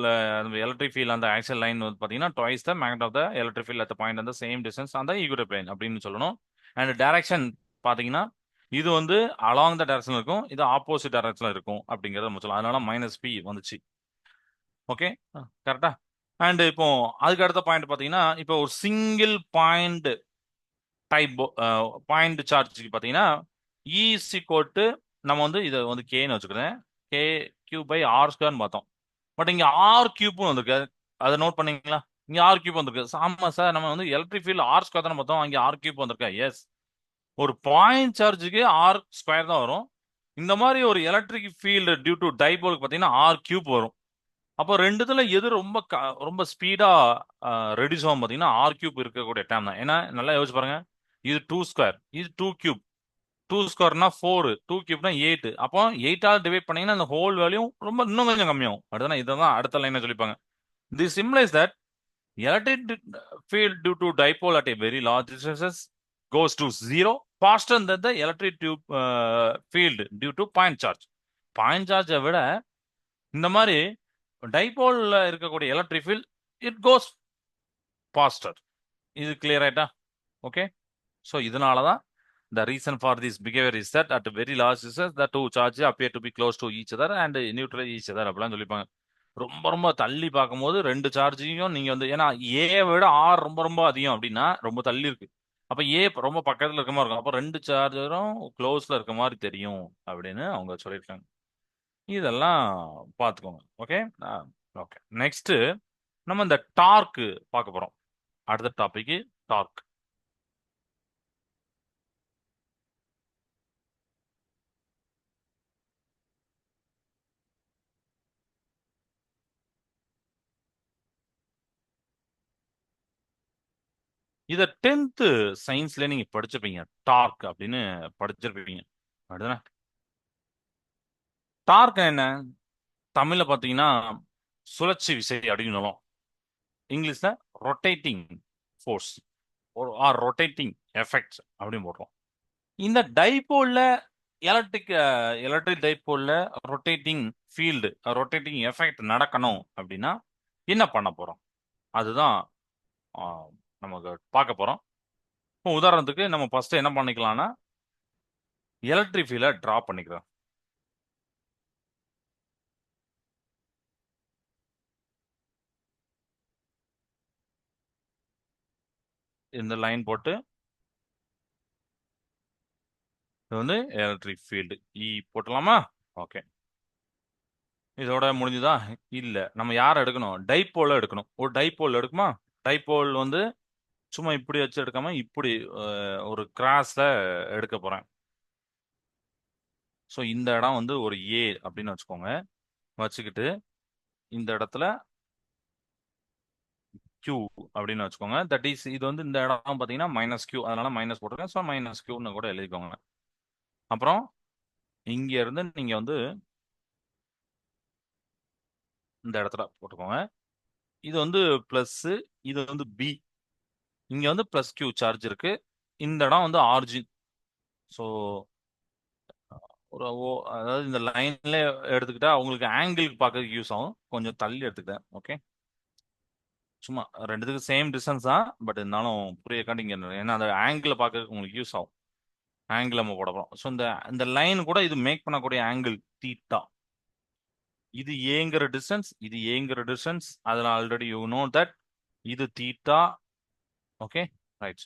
electric field அந்த ஆக்சியல் லைன் வந்து பார்த்தீங்கன்னா twice the magnitude of the electric field at point அந்த சேம் டிஸ்டன்ஸ் அந்த ஈக்குவல் பிளேன் அப்படின்னு சொல்லணும். அண்ட் டைரக்ஷன் பார்த்தீங்கன்னா இது வந்து அலாங் த டைரக்ஷன் இருக்கும், இது ஆப்போசிட் டைரக்ஷன்ல இருக்கும் அப்படிங்கறத நம்ம சொல்லலாம். அதனால -p வந்துச்சு. ஓகே, கரெக்டா? அண்ட் இப்போ அதுக்கு அடுத்த பாயிண்ட் பார்த்தீங்கன்னா இப்போ ஒரு சிங்கிள் பாயிண்ட் டைப் பாயிண்ட் சார்ஜுக்கு பார்த்தீங்கன்னா இஸ் ஈக்குவல் டு நம்ம வந்து இதை வந்து கேன்னு வச்சுக்கிறேன். கே கியூப் பை ஆர் ஸ்கொயர்னு பார்த்தோம். பட் இங்கே ஆர் கியூப்னு வந்திருக்கு. அதை நோட் பண்ணீங்களா? இங்கே ஆர் கியூப் வந்திருக்கு. ஆமா சார், நம்ம வந்து எலக்ட்ரிக் ஃபீல்ட் ஆர் ஸ்கொயர் தானே பார்த்தோம். அங்கே ஆர் கியூப் வந்திருக்கா? எஸ், ஒரு பாயிண்ட் சார்ஜுக்கு ஆர் ஸ்கொயர் தான் வரும். இந்த மாதிரி ஒரு எலக்ட்ரிக் ஃபீல்டு டியூ டு டைபோலுக்கு பார்த்தீங்கன்னா ஆர் கியூப் வரும். அப்போ ரெண்டுத்துல எது ரொம்ப ரொம்ப ஸ்பீடா ரெடியூஸ் ஆகும் பார்த்தீங்கன்னா ஆர் கியூப் இருக்கக்கூடிய டைம் தான். ஏன்னா நல்லா யோசிச்சு பாருங்க, இது 2 ஸ்கொயர், இது 2 கியூப். 2 ஸ்கொயர்னா 4, 2 கியூப்னா 8. அப்போ 8ஆல் டிவைட் பண்ணீங்கன்னா அந்த ஹோல் வேல்யூ ரொம்ப இன்னும் கொஞ்சம் கம்மியாகும். அடுத்ததான் இதுதான் அடுத்த லைனை சொல்லிப்பாங்க. This simplifies that electric field due to dipole at a very large distances goes to zero faster than the electric tube field due to point charge. Point சார்ஜை விட இந்த மாதிரி டைபோல்ல இருக்கக்கூடிய electric field it goes faster. இது clear ஆயிட்டா? Okay, so இதனால தான் the reason for this behavior is that at very large distance the two charges appear to be close to each other and neutral each other அப்படிலாம் சொல்லிப்பாங்க. ரொம்ப ரொம்ப தள்ளி பார்க்கும்போது ரெண்டு சார்ஜையும் நீங்க வந்து, ஏன்னா ஏ விட ஆர் ரொம்ப ரொம்ப அதிகம் அப்படின்னா ரொம்ப தள்ளி இருக்கு. அப்ப ஏ ரொம்ப பக்கத்துல இருக்க மாதிரி இருக்கும். அப்ப ரெண்டு சார்ஜரும் க்ளோஸ்ல இருக்க மாதிரி தெரியும் அப்படின்னு அவங்க சொல்லியிருக்காங்க. இதெல்லாம் பார்த்துக்கோங்க. Okay, okay. நெக்ஸ்ட் நம்ம இந்த டார்க் பார்க்க போறோம். அடுத்த டாபிக் டார்க். இத 10th சயின்ஸ்ல நீங்க படிச்சிருப்பீங்க. டார்க் அப்படின்னு படிச்சிருப்பீங்க. அப்படிதானே? டார்க் என்ன? தமிழ்ல பாத்தீங்கன்னா சுழற்சி விசை அப்படின்னு சொல்லுவோம். இங்கிலீஷ்ல rotating force or rotating effect அப்படின்னு போடுறோம். இந்த டைபோல்ல எலக்ட்ரிக் எலக்ட்ரிக் டைபோல்ல ரொட்டேட்டிங் ஃபீல்டு ரொட்டேட்டிங் எஃபெக்ட் நடக்கணும் அப்படின்னா என்ன பண்ண போறோம்? அதுதான் நமக்கு பார்க்க போறோம். இப்போ உதாரணத்துக்கு நம்ம ஃபர்ஸ்ட் என்ன பண்ணிக்கலாம்னா எலக்ட்ரிக் ஃபீல்டை டிரா பண்ணிக்கிறோம். இந்த லைன் போட்டு இது வந்து எலக்ட்ரிக் ஃபீல்டு இ போட்டலாமா? ஓகே, இதோட முடிஞ்சுதா? இல்ல, நம்ம யாரை எடுக்கணும்? டைபோல எடுக்கணும். ஒரு டைபோல் எடுக்குமா? டைபோல் வந்து சும்மா இப்படி வச்சு எடுக்காம இப்படி ஒரு கிராஸ்ல எடுக்க போறேன். ஸோ இந்த இடம் வந்து ஒரு ஏ அப்படின்னு வச்சுக்கோங்க. வச்சுக்கிட்டு இந்த இடத்துல கியூ அப்படின்னு வச்சுக்கோங்க. தட் இஸ் இது வந்து இந்த இடம் பார்த்தீங்கன்னா -q, அதனால மைனஸ் போட்டிருக்கேன். ஸோ -qன்னு கூட எழுதிக்கோங்க. அப்புறம் இங்க இருந்து நீங்க வந்து இந்த இடத்துல போட்டுக்கோங்க. இது வந்து பிளஸ், இது வந்து பி. இங்க வந்து +q சார்ஜ் இருக்கு. இந்த இடம் வந்து ஆர்ஜின். ஸோ ஒரு அதாவது இந்த லைன்ல எடுத்துக்கிட்டா உங்களுக்கு ஆங்கிளுக்கு பார்க்கறதுக்கு யூஸ் ஆகும். கொஞ்சம் தள்ளி எடுத்துக்கிட்டேன். ஓகே, சும்மா ரெண்டுத்துக்கு சேம் டிஸ்டன்ஸ் தான், பட் இருந்தாலும் புரியக்காண்டி இங்க ஏன்னா அந்த ஆங்கிள் பார்க்கறதுக்கு உங்களுக்கு யூஸ் ஆகும். ஆங்கிள் நம்ம போட போறோம். ஸோ இந்த இந்த லைன் கூட இது மேக் பண்ணக்கூடிய ஆங்கிள் தீட்டா. இது ஏங்கிற டிஸ்டன்ஸ், இது ஏங்கிற டிஸ்டன்ஸ். அதில் ஆல்ரெடி யூ நோ தட் இது தீட்டா. Okay, right.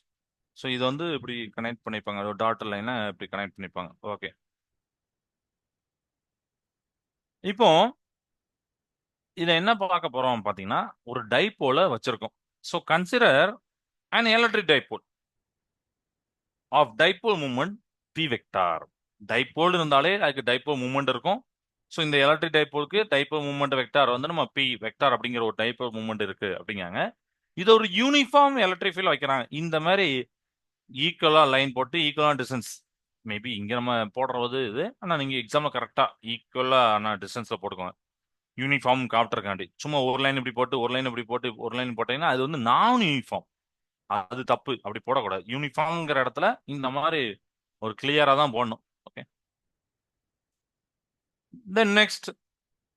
ஸோ இது வந்து இப்படி கனெக்ட் பண்ணிப்பாங்க, ஒரு டாட்டர் லைனை இப்படி கனெக்ட் பண்ணிப்பாங்க. ஓகே, இப்போ இதை என்ன பார்க்க போறோம் பார்த்தீங்கன்னா, ஒரு டைபோல வச்சிருக்கோம். So consider an electric dipole of dipole moment p vector. Dipole இருந்தாலே அதுக்கு டைபோல் மூமெண்ட் இருக்கும். ஸோ இந்த எலக்ட்ரிக் டைபோலுக்கு டைபோல் மூமெண்ட் வெக்டார் வந்து நம்ம பி வெக்டார் அப்படிங்கிற ஒரு டைபோல் மூமெண்ட் இருக்கு அப்படிங்காங்க. இது ஒரு யூனிஃபார்ம் எலக்ட்ரிக் ஃபீல்ட் வைக்கிறாங்க. இந்த மாதிரி ஈக்குவலா லைன் போட்டு ஈக்குவலா டிஸ்டன்ஸ், மேபி இங்க நம்ம போடுறது இது, ஆனா நீங்க எக்ஸாம்ல கரெக்டா ஈக்குவலா டிஸ்டன்ஸ்ல போட்டுக்கோங்க. யூனிஃபார்ம் காட்டுறதுக்காண்டி சும்மா ஒரு லைன் இப்படி போட்டு ஒரு லைன் இப்படி போட்டு ஒரு லைன் போட்டீங்கன்னா அது வந்து நான் யூனிஃபார்ம். அது தப்பு, அப்படி போடக்கூடாது. யூனிஃபார்ம்ங்கிற இடத்துல இந்த மாதிரி ஒரு கிளியரா தான் போடணும். Okay, then next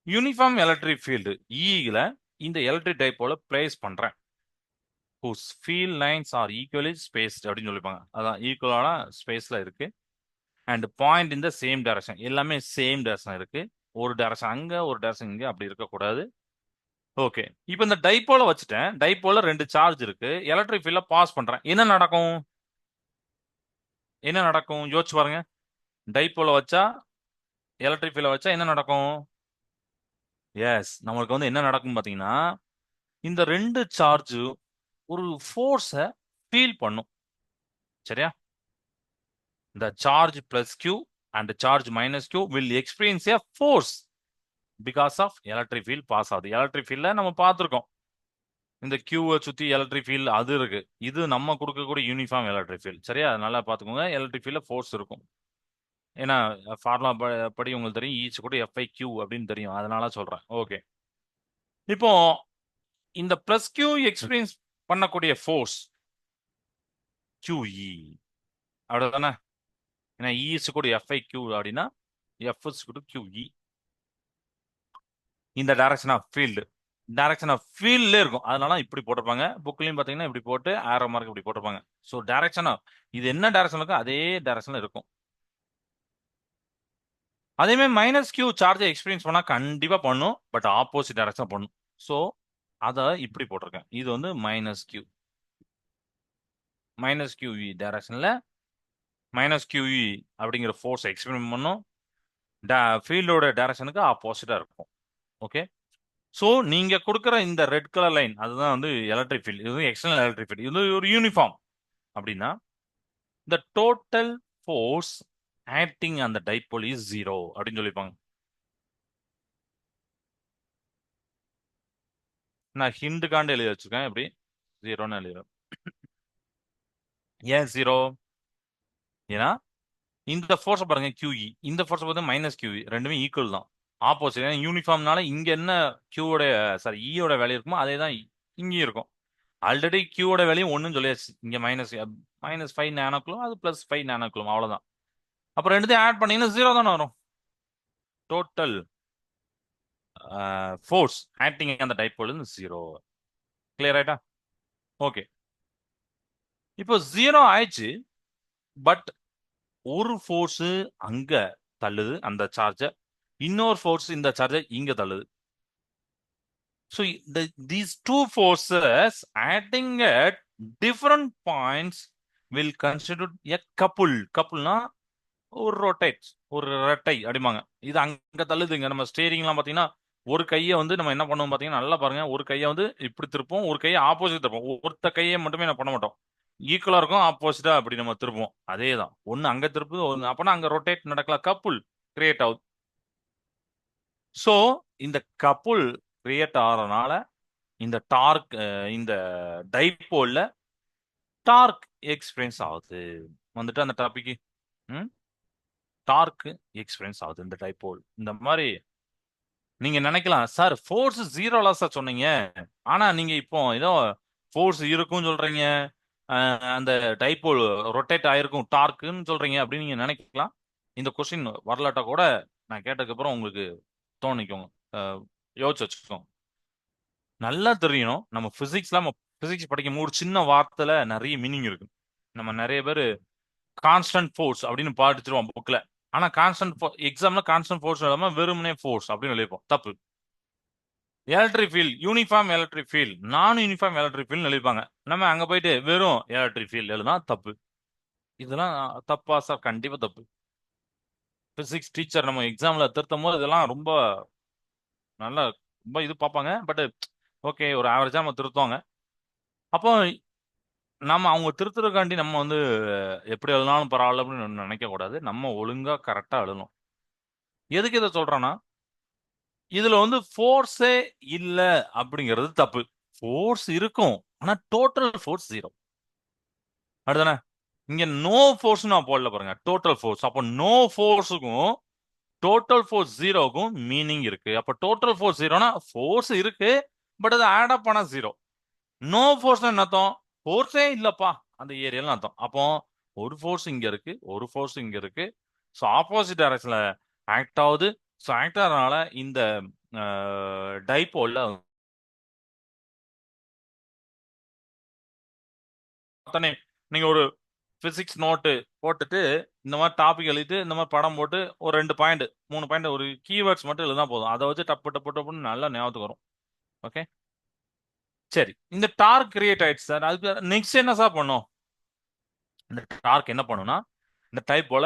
uniform electric field ஈல இந்த எலக்ட்ரிக் டைப்போல பிளேஸ் பண்றேன். whose field lines are equally spaced அப்படின்னு சொல்லிப்பாங்க. அதான் ஈக்குவலான ஸ்பேஸ்ல இருக்கு. And point in the same direction, எல்லாமே சேம் டைரக்ஷன் இருக்கு. ஒரு டைரக்ஷன் அங்க ஒரு டைரக்ஷன் இங்க அப்படி இருக்கக்கூடாது. ஓகே, இப்போ இந்த டைப்போல வச்சுட்டேன். டைப்போல ரெண்டு சார்ஜ் இருக்கு. எலக்ட்ரிக் ஃபீல்ட பாஸ் பண்றேன். என்ன நடக்கும்? என்ன நடக்கும் யோசிச்சு பாருங்க. டைப்போல வச்சா எலக்ட்ரிக் ஃபீல்ட வச்சா என்ன நடக்கும்? எஸ், நம்மளுக்கு வந்து என்ன நடக்கும் பாத்தீங்கன்னா, இந்த ரெண்டு சார்ஜ் ஒரு ஃபோர்ஸ ஃபீல் பண்ணும். சரியா? the charge plus q and charge minus q will experience a force because of electric field pass ஆகுது. எலக்ட்ரிக் ஃபீல்ட்ல நம்ம பார்த்துருக்கோம், இந்த கியூவை சுத்தி எலக்ட்ரிக் ஃபீல்ட் அது இருக்கு. இது நம்ம கொடுக்கக்கூடிய யூனிஃபார்ம் எலக்ட்ரிக் ஃபீல்ட். சரியா? நல்லா பார்த்துக்கோங்க. எலக்ட்ரிக் ஃபீல்ட்ல ஃபோர்ஸ் இருக்கும். ஏன்னா ஃபார்முலா படி உங்களுக்கு தெரியும், ஈச் கூட எஃப்ஐ கியூ அப்படின்னு தெரியும். அதனால சொல்றேன். ஓகே, இப்போ இந்த பிளஸ் கியூ எக்ஸ்பீரியன்ஸ் பண்ணக்கூடிய ஃபோர்ஸ் QE அவ்வளவுதானே? ஏன்னா இஸ் கூட எஃப்ஐ கியூ அப்படின்னா எஃப்எஸ் கூட QE. இந்த direction of field, direction of ஃபீல்ட்ல இருக்கும். அதனால இப்படி போட்டிருப்பாங்க. புக்லயும் பாத்தீங்கன்னா இப்படி போட்டு ஆரோ மார்க் இப்படி போட்டிருப்பாங்க. ஸோ டைரக்ஷன் ஆஃப் இது என்ன டைரக்ஷன் இருக்கோ அதே டைரக்ஷன்ல இருக்கும். அதே மாதிரி மைனஸ் கியூ சார்ஜை எக்ஸ்பீரியன்ஸ் பண்ணா கண்டிப்பா பண்ணும், பட் ஆப்போசிட் டைரக்ஷன் பண்ணும். ஸோ அதை இப்படி போட்டிருக்கேன். இது வந்து மைனஸ் கியூஇ டைரக்ஷன்ல மைனஸ் கியூஇ அப்படிங்கிற ஃபோர்ஸ் எக்ஸ்பீரியன்ஸ் பண்ணும். ஃபீல்டோட டைரக்ஷனுக்கு ஆப்போசிட்டா இருக்கும். ஓகே, ஸோ நீங்க கொடுக்குற இந்த ரெட் கலர் லைன் அதுதான் வந்து எலக்ட்ரிக் ஃபீல்ட். இது எக்ஸ்டர்னல் எலக்ட்ரிக் ஃபீல்ட். இது ஒரு யூனிஃபார்ம் அப்படின்னா the total force acting on the dipole is 0 அப்படின்னு சொல்லிப்பாங்க. நான் ஹிண்டுக்காண்டு எழுதி வச்சிருக்கேன். எப்படி 0ன்னு எழுதுறேன். ஏன் 0? ஏன்னா இந்த ஃபோர்ஸ் பாருங்க QE, இந்த ஃபோர்ஸ் பார்த்து மைனஸ் QE, ரெண்டுமே ஈக்குவல் தான், ஆப்போசிட். ஏன்னா யூனிஃபார்ம்னால இங்க என்ன கியூவோட சாரி ஈயோட வேல்யூ இருக்குமோ அதே தான் இங்கேயும் இருக்கும். ஆல்ரெடி கியூவோட வேல்யூ ஒன்றுன்னு சொல்லியாச்சு. இங்க -5 நானோகுலோ, அது +5 நானோகுலோ, அவ்வளவுதான். அப்புறம் ரெண்டுத்தையும் ஆட் பண்ணீங்கன்னா 0 தானே வரும். டோட்டல் ஃபோர்ஸ் ஆக்டிங் அந்த டைப்போல் 0. கிளியர் ஆயிட்டா? ஓகே, இப்போ 0 ஆயிடுச்சு. பட் ஒரு ஃபோர்ஸ் அங்க தள்ளுது அந்த சார்ஜ, இன்னொரு ஃபோர்ஸ் இந்த சார்ஜ இங்க தள்ளுது. So these two forces acting at different points will constitute a couple. கப்புள்னா ஒரு ரொட்டேட், ஒரு ரெட்டை அடிமாங்க. இது அங்க தள்ளுதுங்க. நம்ம ஸ்டேரிங்லாம் பாத்தீங்கன்னா ஒரு கையை வந்து நம்ம என்ன பண்ணுவோம் பாத்தீங்கன்னா, நல்லா பாருங்க, ஒரு கையை வந்து இப்படி திருப்போம், ஒரு கையை ஆப்போசிட் திருப்போம். ஒருத்த கையை மட்டுமே நான் பண்ண மாட்டோம், ஈக்குவலா இருக்கும், ஆப்போசிட்டா அப்படி நம்ம திருப்போம். அதே தான், ஒன்னு அங்க திருப்புது, ஒன்னு அப்பனா அங்க ரொட்டேட் நடக்கலாம், கப்புள் கிரியேட் ஆகுது. ஸோ இந்த கப்புள் கிரியேட் ஆகிறதுனால இந்த டார்க், இந்த டைபோல்ல டார்க் எக்ஸ்பீரியன்ஸ் ஆகுது. வந்துட்டு அந்த டாபிக் டார்க் எக்ஸ்பீரியன்ஸ் ஆகுது இந்த டைபோல். இந்த மாதிரி நீங்க நினைக்கலாம், சார் ஃபோர்ஸ் 0 சார் சொன்னீங்க, ஆனா நீங்க இப்போ ஏதோ ஃபோர்ஸ் இருக்கும்னு சொல்றீங்க, அந்த டைபோல் ரொட்டேட் ஆயிருக்கும் டார்க்குன்னு சொல்றீங்க அப்படின்னு நீங்க நினைக்கலாம். இந்த கொஸ்டின் வரலாட்டா கூட நான் கேட்டதுக்கு அப்புறம் உங்களுக்கு தோணிக்கோங்க, யோசிச்சு வச்சுக்கோங்க. நல்லா தெரியணும், நம்ம பிசிக்ஸ் படிக்கும் ஒரு சின்ன வார்த்தையில நிறைய மீனிங் இருக்கு. நம்ம நிறைய பேர் கான்ஸ்டன்ட் ஃபோர்ஸ் அப்படின்னு படிச்சிருவோம் புக்ல. ஆனா எக்ஸாம்ல கான்ஸ்டன்ட் ஃபோர்ஸ் இல்லாம வெறுமனே ஃபோர்ஸ் அப்படின்னு எழுதிப்போம், தப்பு. Electric field, uniform electric field, நான் யூனிஃபார்ம் எலக்ட்ரிக் ஃபீல்ட் எழுதிப்பாங்க. நம்ம அங்க போயிட்டு வெறும் எலக்ட்ரிக் ஃபீல்ட் எழுதுனா தப்பு. இதெல்லாம் தப்பா சார்? கண்டிப்பா தப்பு. பிசிக்ஸ் டீச்சர் நம்ம எக்ஸாம்ல திருத்தும் போது இதெல்லாம் ரொம்ப நல்லா ரொம்ப இது பார்ப்பாங்க. பட் ஓகே, ஒரு ஆவரேஜா நம்ம திருத்துவாங்க. அப்போ நம்ம அவங்க திருத்துறதுக்காண்டி நம்ம வந்து எப்படி எழுதினாலும் பரவாயில்ல அப்படின்னு நினைக்க கூடாது. நம்ம ஒழுங்கா கரெக்டா எழுதணும். எதுக்கு இதை சொல்றேன்னா, இதுல வந்து ஃபோர்ஸே இல்ல அப்படிங்கிறது தப்பு. ஃபோர்ஸ் இருக்கும், ஆனா டோட்டல் ஃபோர்ஸ் 0. அடுத்தானே இங்க நோ ஃபோர்ஸ் நான் போடல பாருங்க, டோட்டல் ஃபோர்ஸ். அப்போ நோ ஃபோர்ஸுக்கும் டோட்டல் ஃபோர்ஸ் 0க்கும் மீனிங் இருக்கு. அப்ப டோட்டல் ஃபோர்ஸ் 0னா ஃபோர்ஸ் இருக்கு, பட் அது ஆட் அப் பண்ணா 0. நோ ஃபோர்ஸ் என்ன அர்த்தம்? ஃபோர்ஸே இல்லப்பா அந்த ஏரியால அர்த்தம். அப்போ ஒரு ஃபோர்ஸ் இங்க இருக்கு, ஒரு ஃபோர்ஸ் இங்க இருக்கு. ஸோ ஆப்போசிட் டைரக்ஷன்ல ஆக்ட் ஆகுது. ஸோ ஆக்ட் ஆகிறதுனால இந்த டைபோல்ல நீங்க ஒரு பிசிக்ஸ் நோட்டு போட்டுட்டு இந்த மாதிரி டாபிக் எழுதிட்டு இந்த மாதிரி படம் போட்டு ஒரு 2 பாயிண்ட் 3 பாயிண்ட் ஒரு கீவேர்ட்ஸ் மட்டும் எழுதினா போதும். அதை வச்சு டப்பு டப்பு டப்புன்னு நல்லா ஞாபகத்துக்கு வரும். ஓகே, சரி. இந்த டார்க் கிரியேட் ஆயிடுச்சு சார், அதுக்கு நெக்ஸ்ட் என்ன சார் பண்ணும்? இந்த டார்க் என்ன பண்ணும்னா, இந்த டைப் போல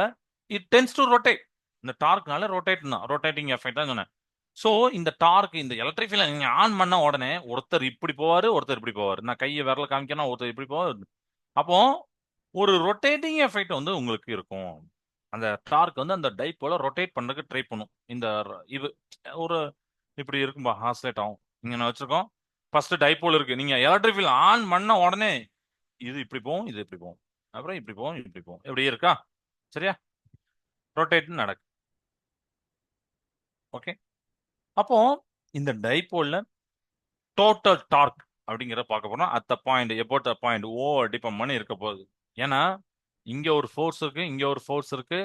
இட் டென்ஸ் டு ரொட்டேட். இந்த டார்க்னால ரொட்டேட் தான், ரொட்டேட்டிங் எஃபெக்ட் தான் சொன்னேன். ஸோ இந்த டார்க், இந்த எலக்ட்ரிக் ஃபீல்ட் நீங்க ஆன் பண்ண உடனே ஒருத்தர் இப்படி போவாரு, ஒருத்தர் இப்படி போவாரு. நான் கையை விரல காமிக்கணும், ஒருத்தர் இப்படி போவார். அப்போ ஒரு ரொட்டேட்டிங் எஃபெக்ட் வந்து உங்களுக்கு இருக்கும். அந்த டார்க் வந்து அந்த டைப் போல ரொட்டேட் பண்றதுக்கு ட்ரை பண்ணும். இந்த இது ஒரு இப்படி இருக்கும்பா, ஆசிலேட் ஆகும். இங்க நான் வச்சிருக்கோம். ஃபர்ஸ்ட் டைபோல் இருக்கு. நீங்க எலக்ட்ரிக் ஃபீல்ட் ஆன் பண்ண உடனே இது இப்படி போகும், இது இப்படி போகும், அப்புறம் இப்படி போகும், இப்படி போகும், இப்படி இருக்கா? சரியா? ரொட்டேட் நடக்கு. ஓகே, அப்போ இந்த டைபோல்ல டோட்டல் டார்க் அப்படிங்கிற பார்க்க போறோம். At point about the point O depend பண்ணி இருக்க போகுது. ஏன்னா இங்க ஒரு ஃபோர்ஸ் இருக்கு, இங்க ஒரு ஃபோர்ஸ் இருக்கு.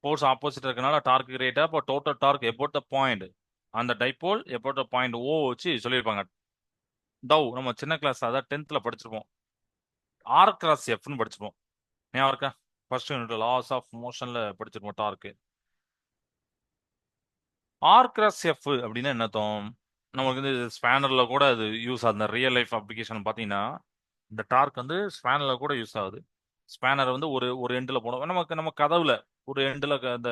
ஃபோர்ஸ் ஆப்போசிட் இருக்கனால டார்க் கிரியேட். அப்போ total torque about the point அந்த dipole about the point O வச்சு சொல்லியிருப்பாங்க. டவ் நம்ம சின்ன கிளாஸ் அதாவது 10th படிச்சிருப்போம். ஆர் கிராஸ் எஃப்னு படிச்சிருப்போம். ஞாபகம் இருக்கா? ஃபர்ஸ்ட் யூனிட் லாஸ் ஆஃப் மோஷன்ல படிச்சிருப்போம் டார்க். ஆர் கிராஸ் எஃப் அப்படின்னா என்ன அர்த்தம்? நமக்கு வந்து ஸ்பேனர்ல கூட அது யூஸ் ஆகுது. ரியல் லைஃப் அப்ளிகேஷன் பார்த்தீங்கன்னா இந்த டார்க் வந்து ஸ்பேனர்ல கூட யூஸ் ஆகுது. ஸ்பேனர் வந்து ஒரு ஒரு எண்டில் போனோம். நம்ம கதவுல ஒரு எண்டில் அந்த